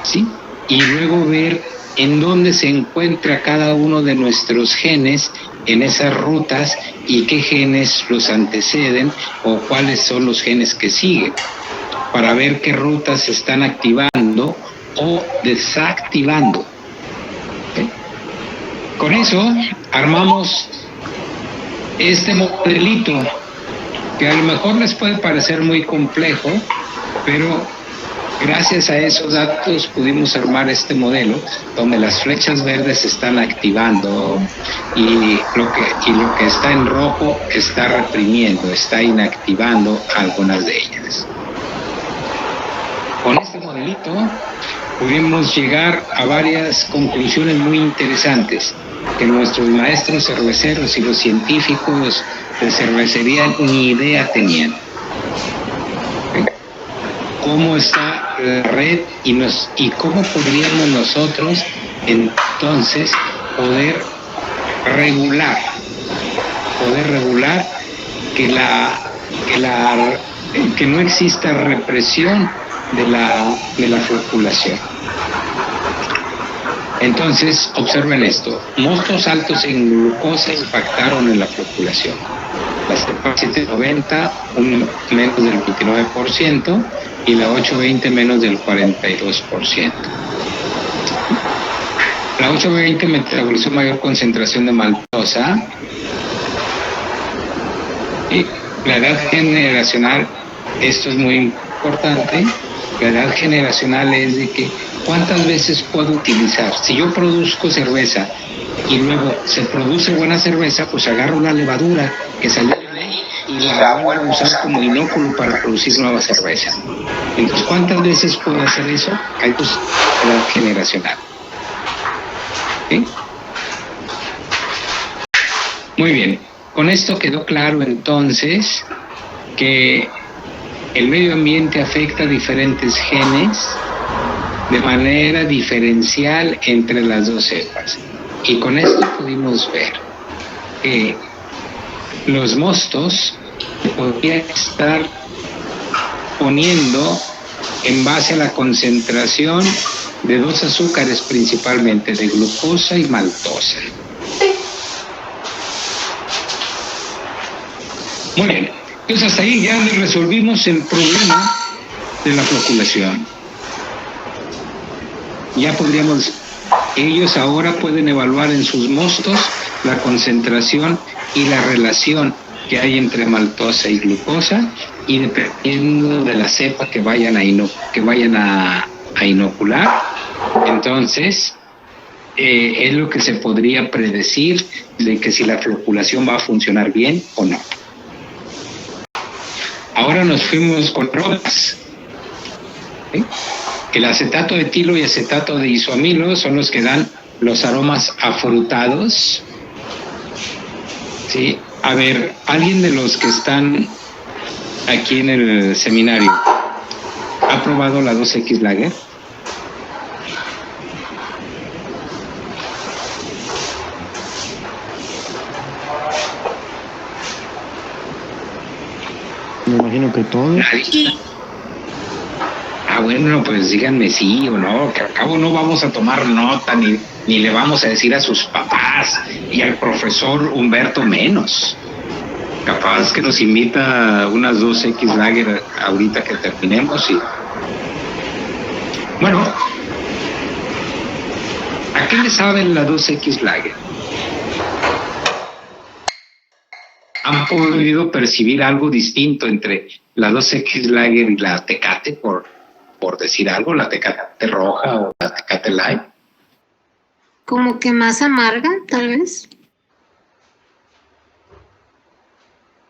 [SPEAKER 1] ¿sí? Y luego ver en dónde se encuentra cada uno de nuestros genes en esas rutas y qué genes los anteceden o cuáles son los genes que siguen, para ver qué rutas se están activando o desactivando. ¿Okay? Con eso armamos este modelito que a lo mejor les puede parecer muy complejo, pero gracias a esos datos pudimos armar este modelo donde las flechas verdes se están activando y lo que está en rojo está reprimiendo, está inactivando algunas de ellas. Con este modelito pudimos llegar a varias conclusiones muy interesantes que nuestros maestros cerveceros y los científicos de cervecería ni idea tenían. ¿Cómo está la red y cómo podríamos nosotros entonces poder regular que no exista represión de la floculación? Entonces, observen esto. Mostos altos en glucosa impactaron en la floculación. La cepa 790, menos del 29%, y la 820 menos del 42%. La 820 metabolizó mayor concentración de maltosa. Y la edad generacional, esto es muy importante, la edad generacional es de que ¿cuántas veces puedo utilizar? Si yo produzco cerveza y luego se produce buena cerveza, pues agarro la levadura que salió de ahí y la vuelvo a usar como inóculo para producir nueva cerveza. Entonces, ¿cuántas veces puedo hacer eso? Hay pues edad generacional. ¿Sí? Muy bien. Con esto quedó claro entonces que el medio ambiente afecta a diferentes genes de manera diferencial entre las dos cepas. Y con esto pudimos ver que los mostos podrían estar poniendo en base a la concentración de dos azúcares principalmente, de glucosa y maltosa. Muy bien, entonces hasta ahí ya resolvimos el problema de la floculación. Ya ellos ahora pueden evaluar en sus mostos la concentración y la relación que hay entre maltosa y glucosa, y dependiendo de la cepa que vayan a inocular, entonces es lo que se podría predecir de que si la floculación va a funcionar bien o no. Ahora nos fuimos con drogas. ¿Sí? El acetato de etilo y acetato de isoamilo son los que dan los aromas afrutados. ¿Sí? A ver, ¿alguien de los que están aquí en el seminario ha probado la 2X Lager?
[SPEAKER 4] Me imagino que todo.
[SPEAKER 1] Bueno, pues díganme sí o no, que al cabo no vamos a tomar nota ni le vamos a decir a sus papás, y al profesor Humberto menos. Capaz que nos invita a unas 2X Lager ahorita que terminemos y... Bueno, ¿a qué le saben la 2X Lager? ¿Han podido percibir algo distinto entre la 2X Lager y la Tecate, por decir algo, la Tecate roja o la Tecate Light?
[SPEAKER 5] Como que más amarga, tal vez.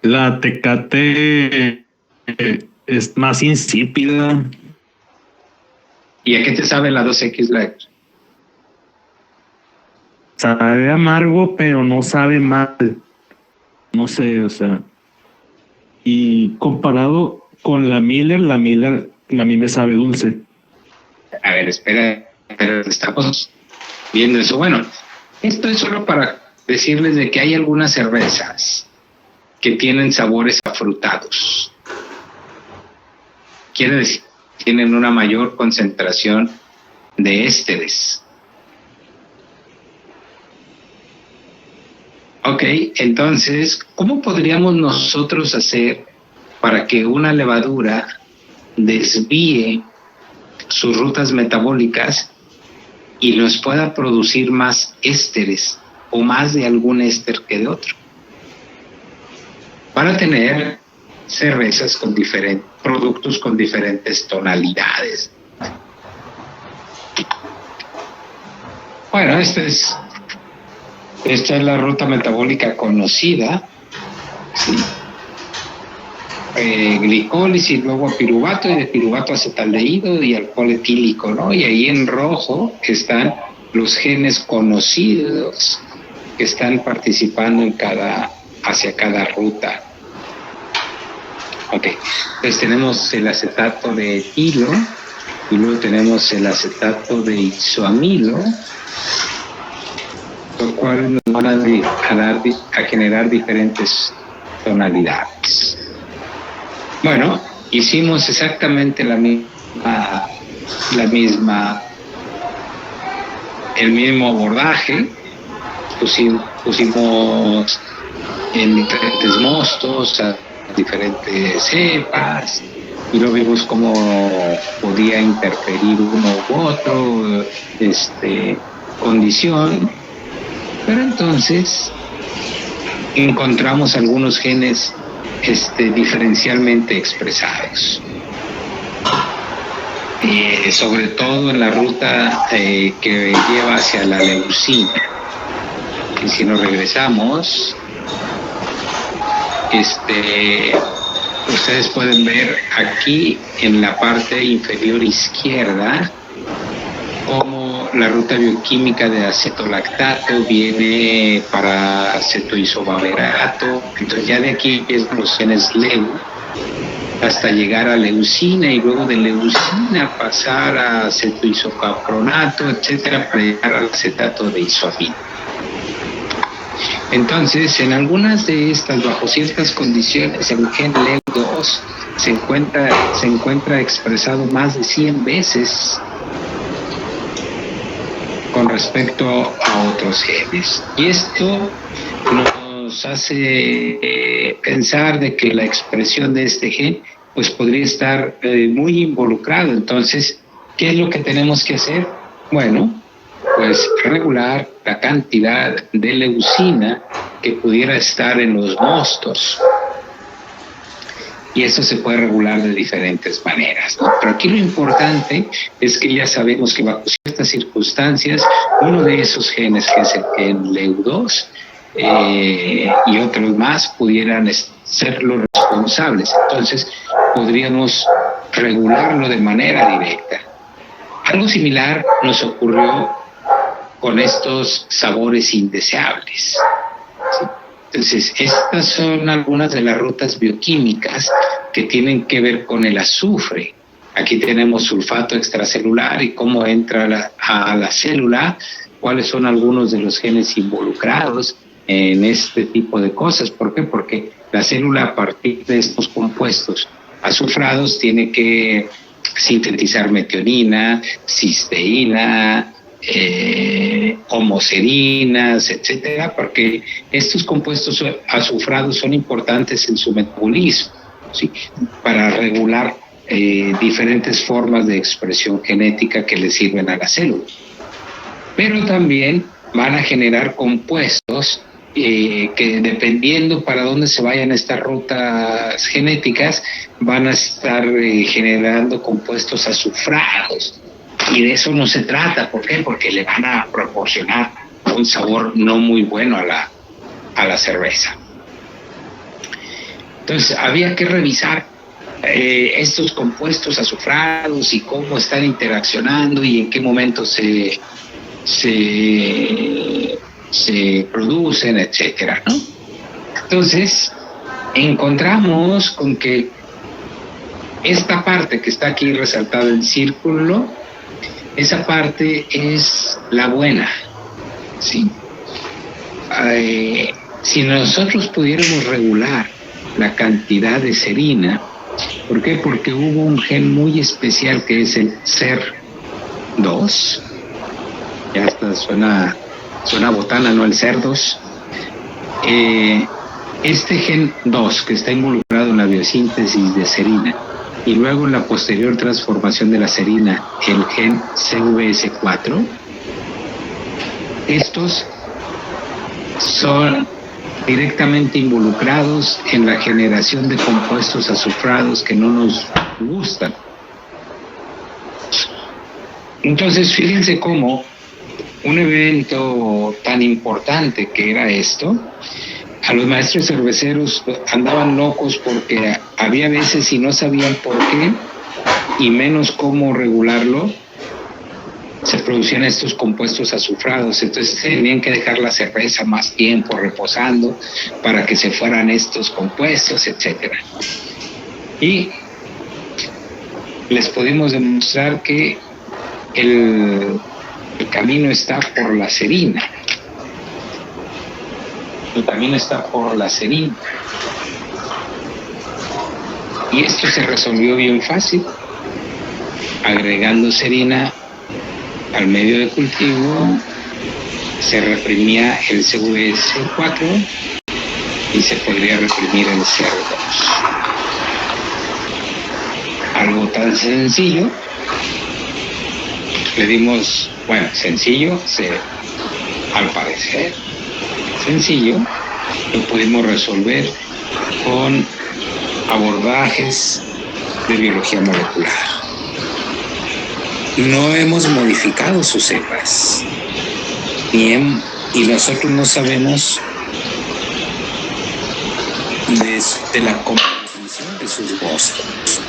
[SPEAKER 6] La Tecate es más insípida.
[SPEAKER 1] ¿Y a qué te sabe la 2X Lager?
[SPEAKER 6] Sabe amargo, pero no sabe mal. No sé, o sea. Y comparado con la Miller a mí me sabe dulce.
[SPEAKER 1] A ver, espera, estamos viendo eso. Bueno, esto es solo para decirles de que hay algunas cervezas que tienen sabores afrutados. Quiere decir, tienen una mayor concentración de ésteres. Ok, entonces, ¿cómo podríamos nosotros hacer para que una levadura desvíe sus rutas metabólicas y nos pueda producir más ésteres o más de algún éster que de otro? Para tener cervezas con productos con diferentes tonalidades. Bueno, esta es la ruta metabólica conocida, ¿sí? Glicólisis, luego a piruvato, y de piruvato a acetaldehído y alcohol etílico, ¿no? Y ahí en rojo están los genes conocidos que están participando hacia cada ruta. Ok, entonces tenemos el acetato de etilo y luego tenemos el acetato de isoamilo, lo cual nos van a generar diferentes tonalidades. Bueno, hicimos exactamente el mismo abordaje, pusimos en diferentes mostos a diferentes cepas y luego vimos cómo podía interferir uno u otro condición, pero entonces encontramos algunos genes diferencialmente expresados, sobre todo en la ruta que lleva hacia la leucina. Y si nos regresamos, ustedes pueden ver aquí en la parte inferior izquierda cómo la ruta bioquímica de acetolactato viene para acetoisobaberato. Entonces ya de aquí empiezan los genes LEU hasta llegar a leucina y luego de leucina pasar a acetoisocapronato, etcétera, para llegar al acetato de isoamino. Entonces, en algunas de estas, bajo ciertas condiciones, el gen LEU2 se encuentra expresado más de 100 veces con respecto a otros genes. Y esto nos hace pensar de que la expresión de este gen pues podría estar muy involucrado. Entonces, ¿qué es lo que tenemos que hacer? Bueno, pues regular la cantidad de leucina que pudiera estar en los mostos. Y eso se puede regular de diferentes maneras, ¿no? Pero aquí lo importante es que ya sabemos que bajo ciertas circunstancias, uno de esos genes, que es el gen LEU2, y otros más, pudieran ser los responsables. Entonces, podríamos regularlo de manera directa. Algo similar nos ocurrió con estos sabores indeseables, ¿sí? Entonces, estas son algunas de las rutas bioquímicas que tienen que ver con el azufre. Aquí tenemos sulfato extracelular y cómo entra a la célula, cuáles son algunos de los genes involucrados en este tipo de cosas. ¿Por qué? Porque la célula, a partir de estos compuestos azufrados, tiene que sintetizar metionina, cisteína, homocerinas, etcétera, porque estos compuestos azufrados son importantes en su metabolismo, ¿sí? Para regular diferentes formas de expresión genética que le sirven a la célula. Pero también van a generar compuestos que, dependiendo para dónde se vayan estas rutas genéticas, van a estar generando compuestos azufrados. Y de eso no se trata. ¿Por qué? Porque le van a proporcionar un sabor no muy bueno a la cerveza. Entonces, había que revisar estos compuestos azufrados y cómo están interaccionando y en qué momento se producen, etcétera, ¿no? Entonces, encontramos con que esta parte que está aquí resaltada en círculo, esa parte es la buena, ¿sí? Si nosotros pudiéramos regular la cantidad de serina, ¿por qué? Porque hubo un gen muy especial que es el SER2, ya hasta suena botana, ¿no? El SER2. Este gen 2 que está involucrado en la biosíntesis de serina y luego en la posterior transformación de la serina, el gen CVS4, estos son directamente involucrados en la generación de compuestos azufrados que no nos gustan. Entonces, fíjense cómo un evento tan importante que era esto, a los maestros cerveceros andaban locos porque había veces y no sabían por qué y menos cómo regularlo, se producían estos compuestos azufrados. Entonces tenían que dejar la cerveza más tiempo reposando para que se fueran estos compuestos, etcétera. Y les pudimos demostrar que el camino está por la serina. El camino está por la serina. Y esto se resolvió bien fácil, agregando serina al medio de cultivo, se reprimía el CVS4 y se podría reprimir el SER2. Algo tan sencillo, le dimos, sencillo, al parecer, sencillo, lo pudimos resolver con abordajes de biología molecular. No hemos modificado sus cepas y nosotros no sabemos de la composición de sus mostos.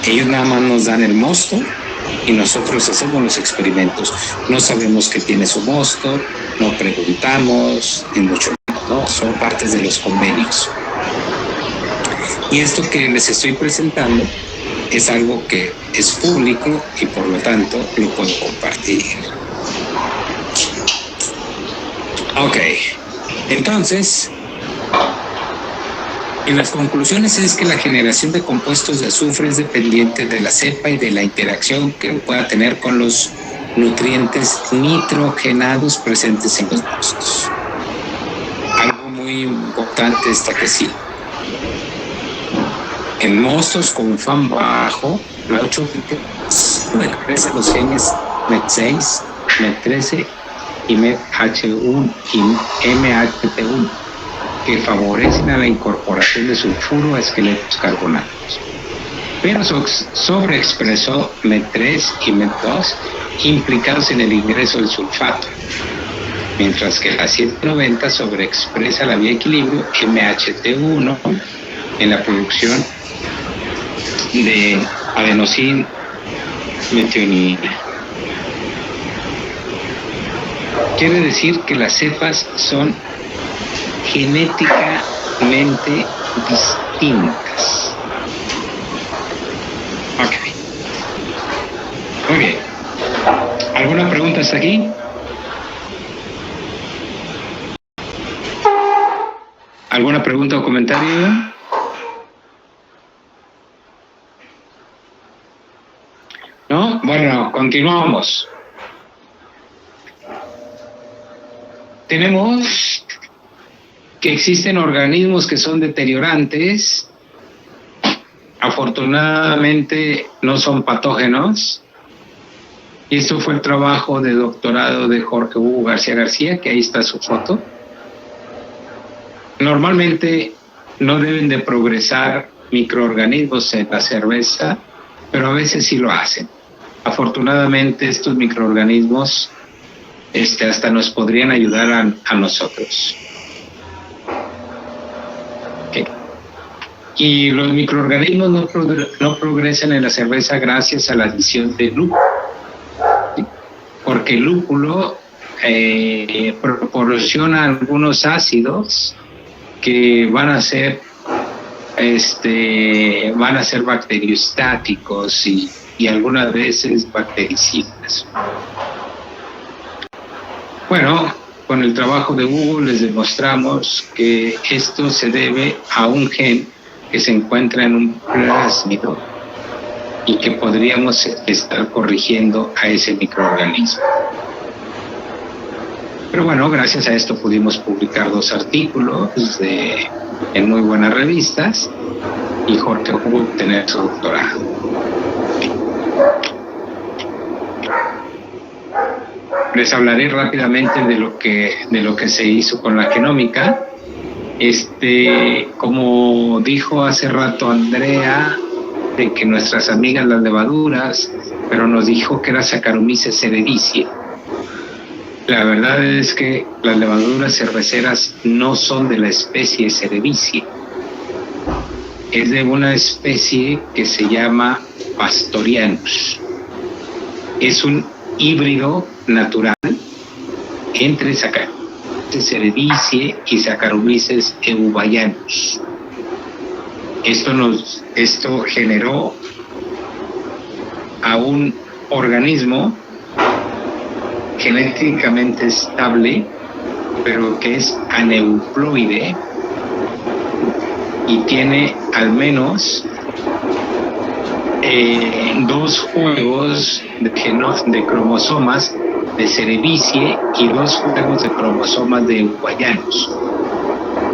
[SPEAKER 1] Ellos nada más nos dan el mosto y nosotros hacemos los experimentos. No sabemos qué tiene su mosto, no preguntamos, ni mucho menos, ¿no? Son partes de los convenios. Y esto que les estoy presentando es algo que es público y por lo tanto lo puedo compartir. Ok, entonces, en las conclusiones es que la generación de compuestos de azufre es dependiente de la cepa y de la interacción que pueda tener con los nutrientes nitrogenados presentes en los mostos. Algo muy importante está que sí. En mostos con FAM bajo, crecen los genes MET6, MET13 y MET-H1 y MHT1, que favorecen a la incorporación de sulfuro a esqueletos carbonatos. Pero sobreexpresó MET3 y MET2 implicados en el ingreso del sulfato, mientras que la 190 sobreexpresa la vía equilibrio MHT1 en la producción de adenosín metionina. Quiere decir que las cepas son genéticamente distintas. Ok. Muy bien. ¿Alguna pregunta hasta aquí? ¿Alguna pregunta o comentario? ¿No? Bueno, continuamos. tenemos que existen organismos que son deteriorantes. Afortunadamente no son patógenos. Y esto fue el trabajo de doctorado de Jorge Hugo García García, que ahí está su foto. Normalmente no deben de progresar microorganismos en la cerveza, pero a veces sí lo hacen. Afortunadamente estos microorganismos hasta nos podrían ayudar a nosotros. Okay. Y los microorganismos no progresan en la cerveza gracias a la adición de lúpulo, ¿sí? Porque el lúpulo proporciona algunos ácidos que van a ser bacteriostáticos y algunas veces bactericidas. Bueno, con el trabajo de Hugo les demostramos que esto se debe a un gen que se encuentra en un plásmido y que podríamos estar corrigiendo a ese microorganismo. Pero bueno, gracias a esto pudimos publicar 2 artículos en muy buenas revistas y Jorge Hugo obtener su doctorado. Les hablaré rápidamente de lo que se hizo con la genómica. Como dijo hace rato Andrea, de que nuestras amigas las levaduras, pero nos dijo que era Saccharomyces cerevisiae. La verdad es que las levaduras cerveceras no son de la especie Cerevisiae. Es de una especie que se llama Pastorianus. Es un híbrido natural entre Saccharomyces cerevisiae y Saccharomyces eubayanus. Esto generó a un organismo genéticamente estable, pero que es aneuploide y tiene al menos 2 juegos de cromosomas de Cerevisiae y 2 juegos de cromosomas de eubayanus.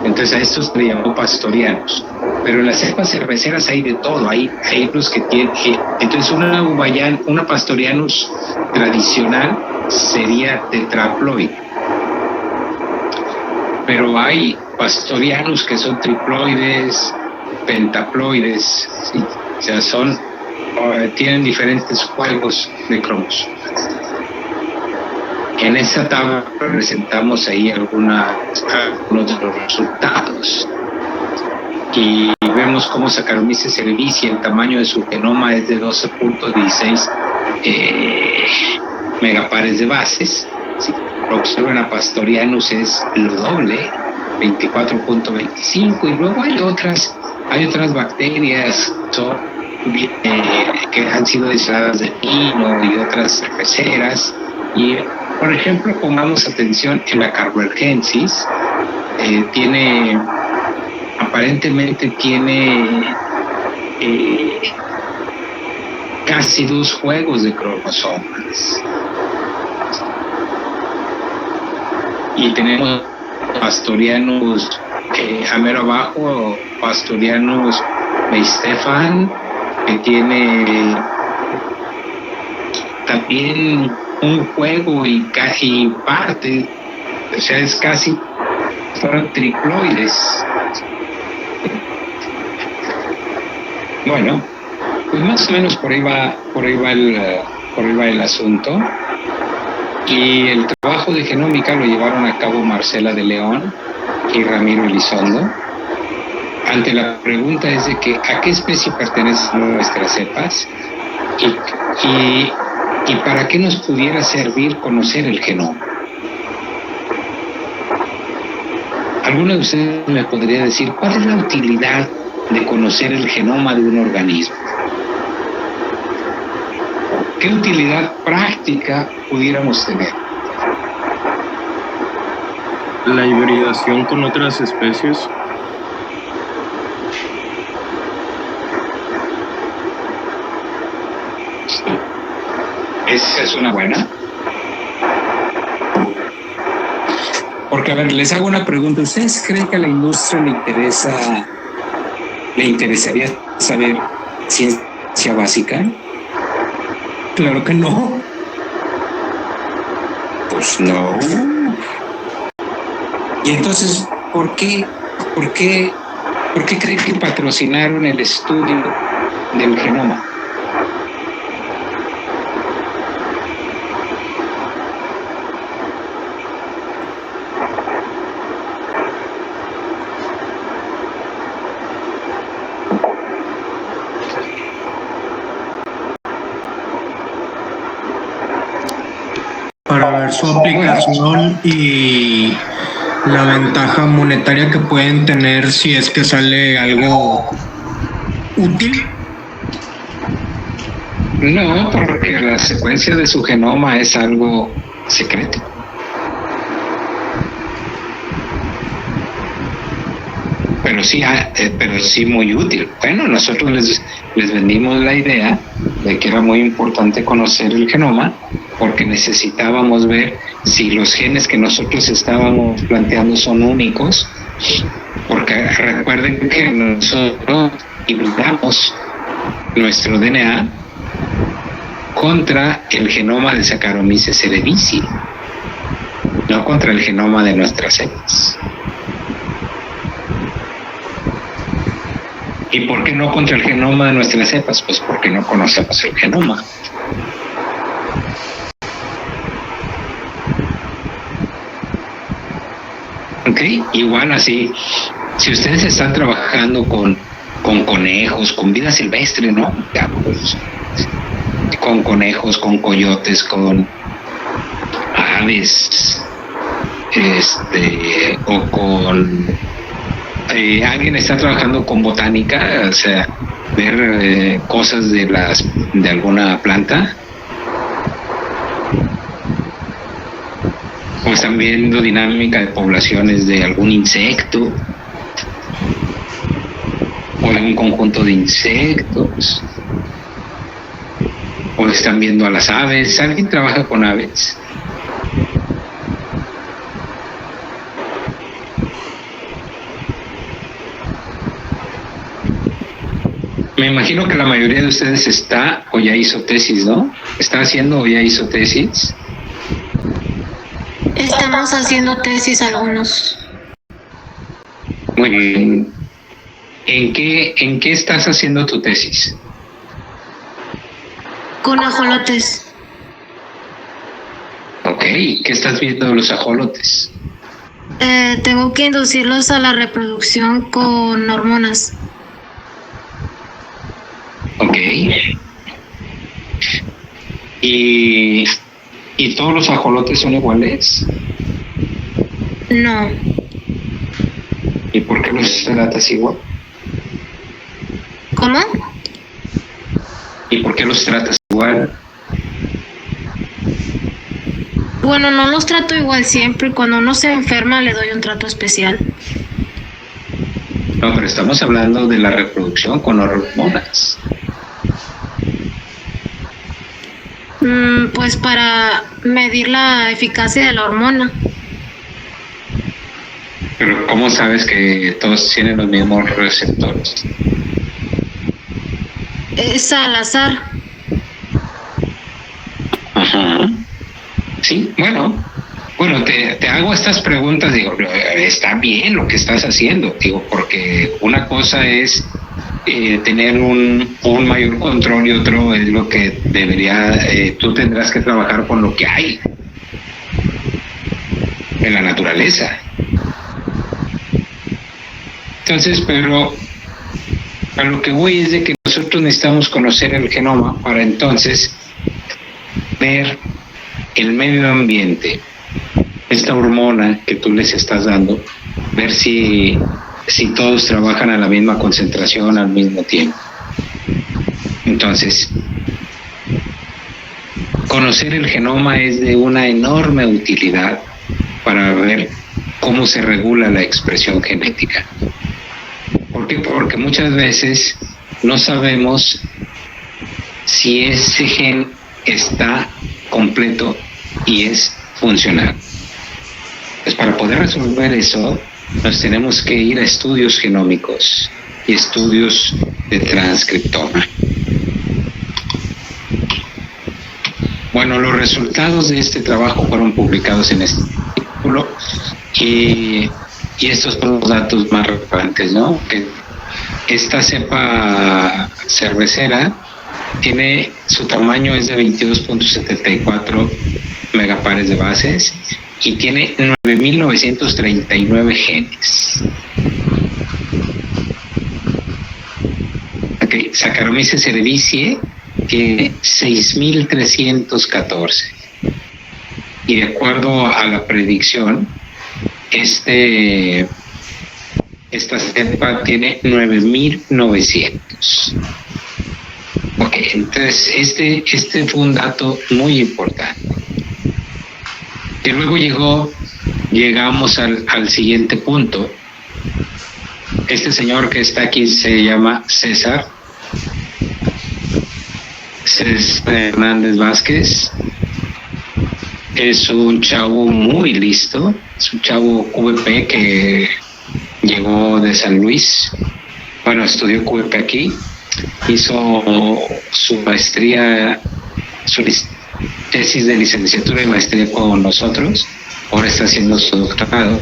[SPEAKER 1] Entonces a estos le llamó pastorianos. Pero en las cepas cerveceras hay de todo, hay los que tienen. Entonces una pastorianus tradicional sería tetraploide. Pero hay pastorianus que son triploides, pentaploides, ¿sí? O sea, tienen diferentes juegos de cromosomas. En esta tabla presentamos ahí algunos de los resultados. Y vemos cómo Saccharomyces cerevisiae, el tamaño de su genoma es de 12.16 megapares de bases. Si lo observan a Pastorianus es lo doble, 24.25, y luego hay otras bacterias que han sido aisladas de vino y otras cerveceras. Y por ejemplo, pongamos atención en la Carbergensis. Aparentemente tiene casi 2 juegos de cromosomas. Y tenemos Pastorianus a mero abajo, Pastorianus meistefan, que tiene también un juego y casi parte, o sea, es casi fueron triploides. Bueno, pues más o menos por ahí va el asunto. Y el trabajo de genómica lo llevaron a cabo Marcela de León y Ramiro Elizondo. Ante la pregunta es de que ¿a qué especie pertenecen nuestras cepas? Y para qué nos pudiera servir conocer el genoma. ¿Alguno de ustedes me podría decir cuál es la utilidad de conocer el genoma de un organismo? ¿Qué utilidad práctica pudiéramos tener?
[SPEAKER 6] La hibridación con otras especies.
[SPEAKER 1] Esa es una buena. Porque, a ver, les hago una pregunta. ¿Ustedes creen que a la industria le interesaría saber ciencia básica? Claro que no. Pues no. Y entonces, ¿por qué creen que patrocinaron el estudio del genoma?
[SPEAKER 7] Para ver su aplicación y la ventaja monetaria que pueden tener si es que sale algo útil.
[SPEAKER 1] No, porque la secuencia de su genoma es algo secreto. Pero sí muy útil. Bueno, nosotros les vendimos la idea de que era muy importante conocer el genoma porque necesitábamos ver si los genes que nosotros estábamos planteando son únicos, porque recuerden que nosotros hibridamos nuestro DNA contra el genoma de Saccharomyces cerevisiae, no contra el genoma de nuestras cepas. ¿Y por qué no contra el genoma de nuestras cepas? Pues porque no conocemos el genoma. Ok, igual así, si ustedes están trabajando con conejos, con vida silvestre, ¿no? Ya, pues, con conejos, con coyotes, con aves, o con alguien está trabajando con botánica, o sea, ver cosas de alguna planta, o están viendo dinámica de poblaciones de algún insecto o de un conjunto de insectos, o están viendo a las aves. ¿Alguien trabaja con aves? Me imagino que la mayoría de ustedes está o ya hizo tesis, ¿no? ¿Está haciendo o ya hizo tesis?
[SPEAKER 5] Estamos haciendo tesis algunos.
[SPEAKER 1] Muy bien. ¿En qué estás haciendo tu tesis?
[SPEAKER 5] Con ajolotes.
[SPEAKER 1] Ok, ¿qué estás viendo de los ajolotes?
[SPEAKER 5] Tengo que inducirlos a la reproducción con hormonas.
[SPEAKER 1] Ok. ¿Y todos los ajolotes son iguales?
[SPEAKER 5] No.
[SPEAKER 1] ¿Y por qué los tratas igual?
[SPEAKER 5] ¿Cómo?
[SPEAKER 1] ¿Y por qué los tratas igual?
[SPEAKER 5] Bueno, no los trato igual siempre. Cuando uno se enferma le doy un trato especial.
[SPEAKER 1] No, pero estamos hablando de la reproducción con hormonas.
[SPEAKER 5] Pues para medir la eficacia de la hormona.
[SPEAKER 1] Pero ¿cómo sabes que todos tienen los mismos receptores?
[SPEAKER 5] Es al azar.
[SPEAKER 1] Ajá. Sí, bueno, te hago estas preguntas, digo, está bien lo que estás haciendo, digo, porque una cosa es tener un mayor control y otro es lo que tú tendrás que trabajar con lo que hay en la naturaleza. Entonces, pero a lo que voy es de que nosotros necesitamos conocer el genoma para entonces ver el medio ambiente, esta hormona que tú les estás dando, ver si todos trabajan a la misma concentración al mismo tiempo. Entonces, conocer el genoma es de una enorme utilidad para ver cómo se regula la expresión genética. ¿Por qué? Porque muchas veces no sabemos si ese gen está completo y es funcional. Pues para poder resolver eso, nos tenemos que ir a estudios genómicos y estudios de transcriptoma. Bueno, los resultados de este trabajo fueron publicados en este artículo y estos son los datos más relevantes, ¿no? Que esta cepa cervecera tiene, su tamaño es de 22.74 megapares de bases y tiene 9.939 genes. Okay. Saccharomyces cerevisiae tiene 6.314 y de acuerdo a la predicción, esta cepa tiene 9.900. Ok, entonces este fue un dato muy importante. Y luego llegamos al siguiente punto. Este señor que está aquí se llama César Hernández Vázquez. Es un chavo muy listo, es un chavo QVP que llegó de San Luis. Bueno, estudió QVP aquí, hizo su maestría, su tesis de licenciatura y maestría con nosotros. Ahora está haciendo su doctorado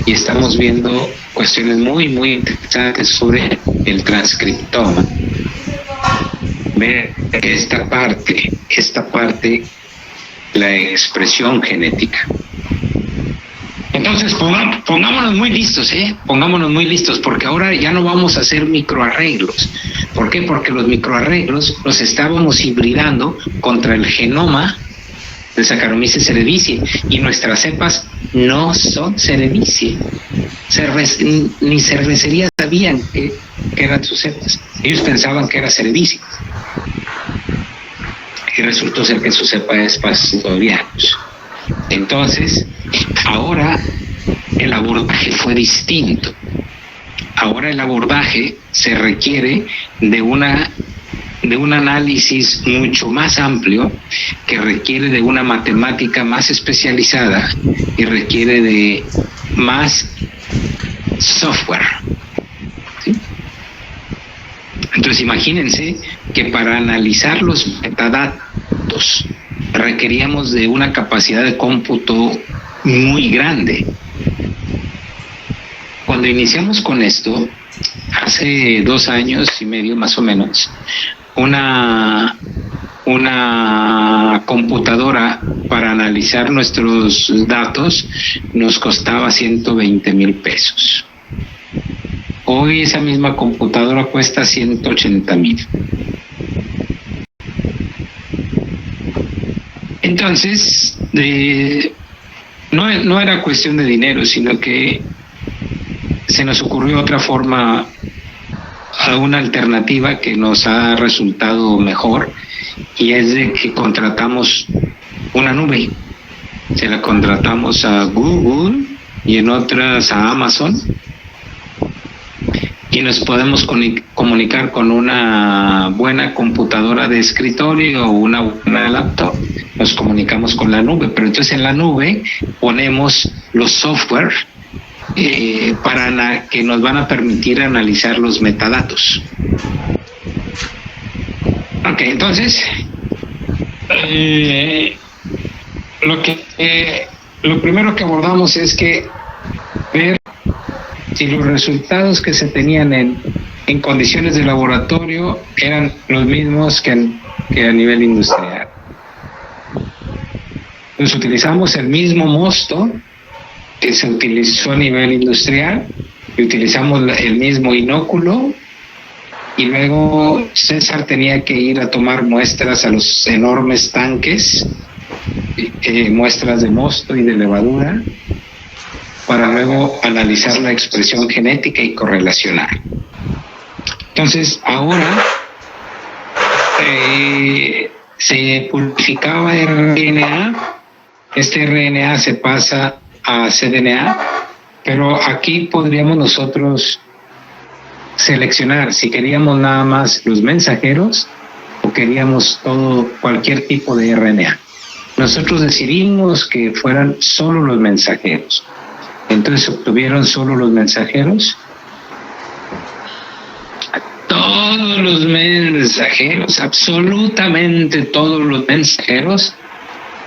[SPEAKER 1] y estamos viendo cuestiones muy, muy interesantes sobre el transcriptoma. Ver esta parte, la expresión genética. Entonces pongámonos muy listos, pongámonos muy listos, porque ahora ya no vamos a hacer microarreglos. ¿Por qué? Porque los microarreglos los estábamos hibridando contra el genoma de Saccharomyces cerevisiae y nuestras cepas no son cerevisiae. Ni cervecerías sabían que eran sus cepas. Ellos pensaban que era cerevisiae. Y resultó ser que su cepa es Pastorianus. Entonces, ahora el abordaje fue distinto. Ahora el abordaje se requiere de un análisis mucho más amplio, que requiere de una matemática más especializada y requiere de más software. ¿Sí? Entonces imagínense que para analizar los metadatos requeríamos de una capacidad de cómputo muy grande. Cuando iniciamos con esto, hace 2 años y medio más o menos, una computadora para analizar nuestros datos nos costaba 120,000 pesos. Hoy esa misma computadora cuesta 180,000. Entonces, no era cuestión de dinero, sino que se nos ocurrió otra forma, a una alternativa que nos ha resultado mejor, y es de que contratamos una nube. Se la contratamos a Google y en otras a Amazon, y nos podemos comunicar con una buena computadora de escritorio o una buena laptop. Nos comunicamos con la nube, pero entonces en la nube ponemos los software para que nos van a permitir analizar los metadatos. Ok, entonces lo primero que abordamos es que ver si los resultados que se tenían en condiciones de laboratorio eran los mismos que a nivel industrial. Entonces utilizamos el mismo mosto que se utilizó a nivel industrial, y utilizamos el mismo inóculo, y luego César tenía que ir a tomar muestras a los enormes tanques, muestras de mosto y de levadura, para luego analizar la expresión genética y correlacionar. Entonces, ahora se purificaba RNA, este RNA se pasa a cDNA, pero aquí podríamos nosotros seleccionar si queríamos nada más los mensajeros o queríamos cualquier tipo de RNA. Nosotros decidimos que fueran solo los mensajeros. Entonces obtuvieron solo los mensajeros. Todos los mensajeros, absolutamente todos los mensajeros,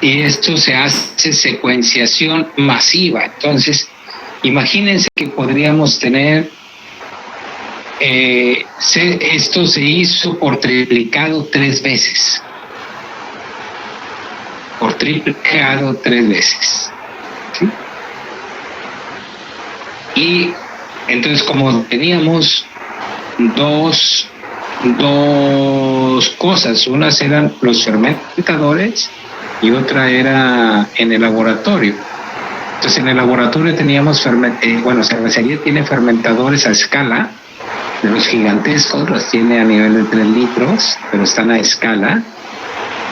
[SPEAKER 1] y esto se hace secuenciación masiva. Entonces, imagínense que podríamos tener, esto se hizo por triplicado 3 veces. Por triplicado 3 veces. ¿Sí? Y entonces, como teníamos dos cosas, unas eran los fermentadores y otra era en el laboratorio. Entonces en el laboratorio teníamos cervecería tiene fermentadores a escala, de los gigantescos, los tiene a nivel de 3 litros, pero están a escala,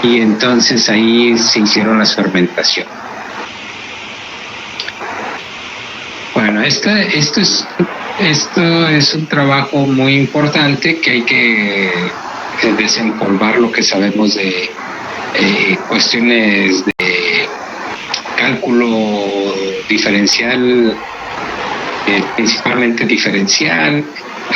[SPEAKER 1] y entonces ahí se hicieron las fermentaciones. Bueno, esto es un trabajo muy importante que hay que desempolvar lo que sabemos de cuestiones de cálculo diferencial, principalmente diferencial,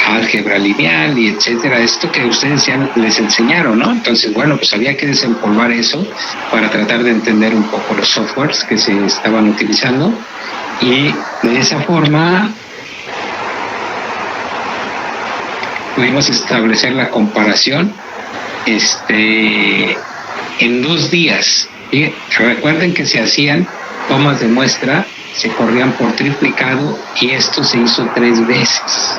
[SPEAKER 1] álgebra lineal y etcétera, esto que ustedes ya les enseñaron, ¿no? Entonces, bueno, pues había que desempolvar eso para tratar de entender un poco los softwares que se estaban utilizando, y de esa forma pudimos establecer la comparación en 2 días. Y recuerden que se hacían tomas de muestra, se corrían por triplicado, y esto se hizo 3 veces.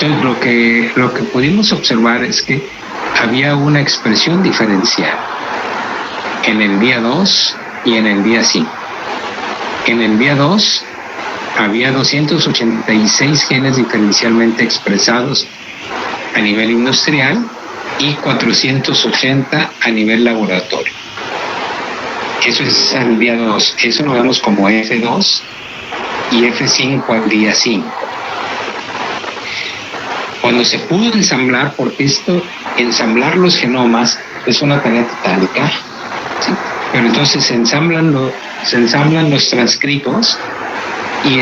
[SPEAKER 1] Entonces lo que pudimos observar es que había una expresión diferencial en el día 2 y en el día 5. En el día 2 había 286 genes diferencialmente expresados a nivel industrial y 480 a nivel laboratorio. Eso es al día 2. Eso lo vemos como F2 y F5 al día 5. Cuando se pudo ensamblar, porque ensamblar los genomas es una tarea titánica, ¿sí? Pero entonces se ensamblan los transcritos, y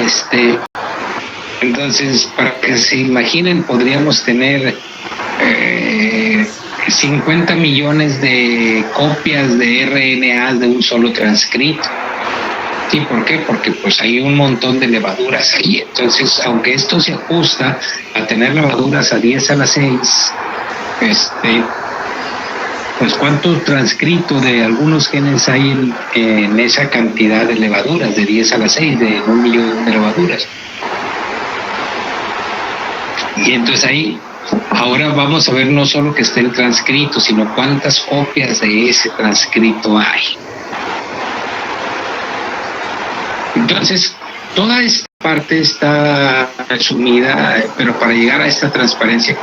[SPEAKER 1] entonces, para que se imaginen, podríamos tener 50 millones de copias de RNA de un solo transcrito. ¿Sí? ¿Por qué? Porque pues hay un montón de levaduras ahí. Entonces, aunque esto se ajusta a tener levaduras a 10 a la 6, pues cuánto transcrito de algunos genes hay en esa cantidad de levaduras, de 10 a la 6, de 1 millón de levaduras. Y entonces ahí, ahora vamos a ver no solo que esté el transcrito, sino cuántas copias de ese transcrito hay. Entonces, toda esta parte está resumida, pero para llegar a esta transparencia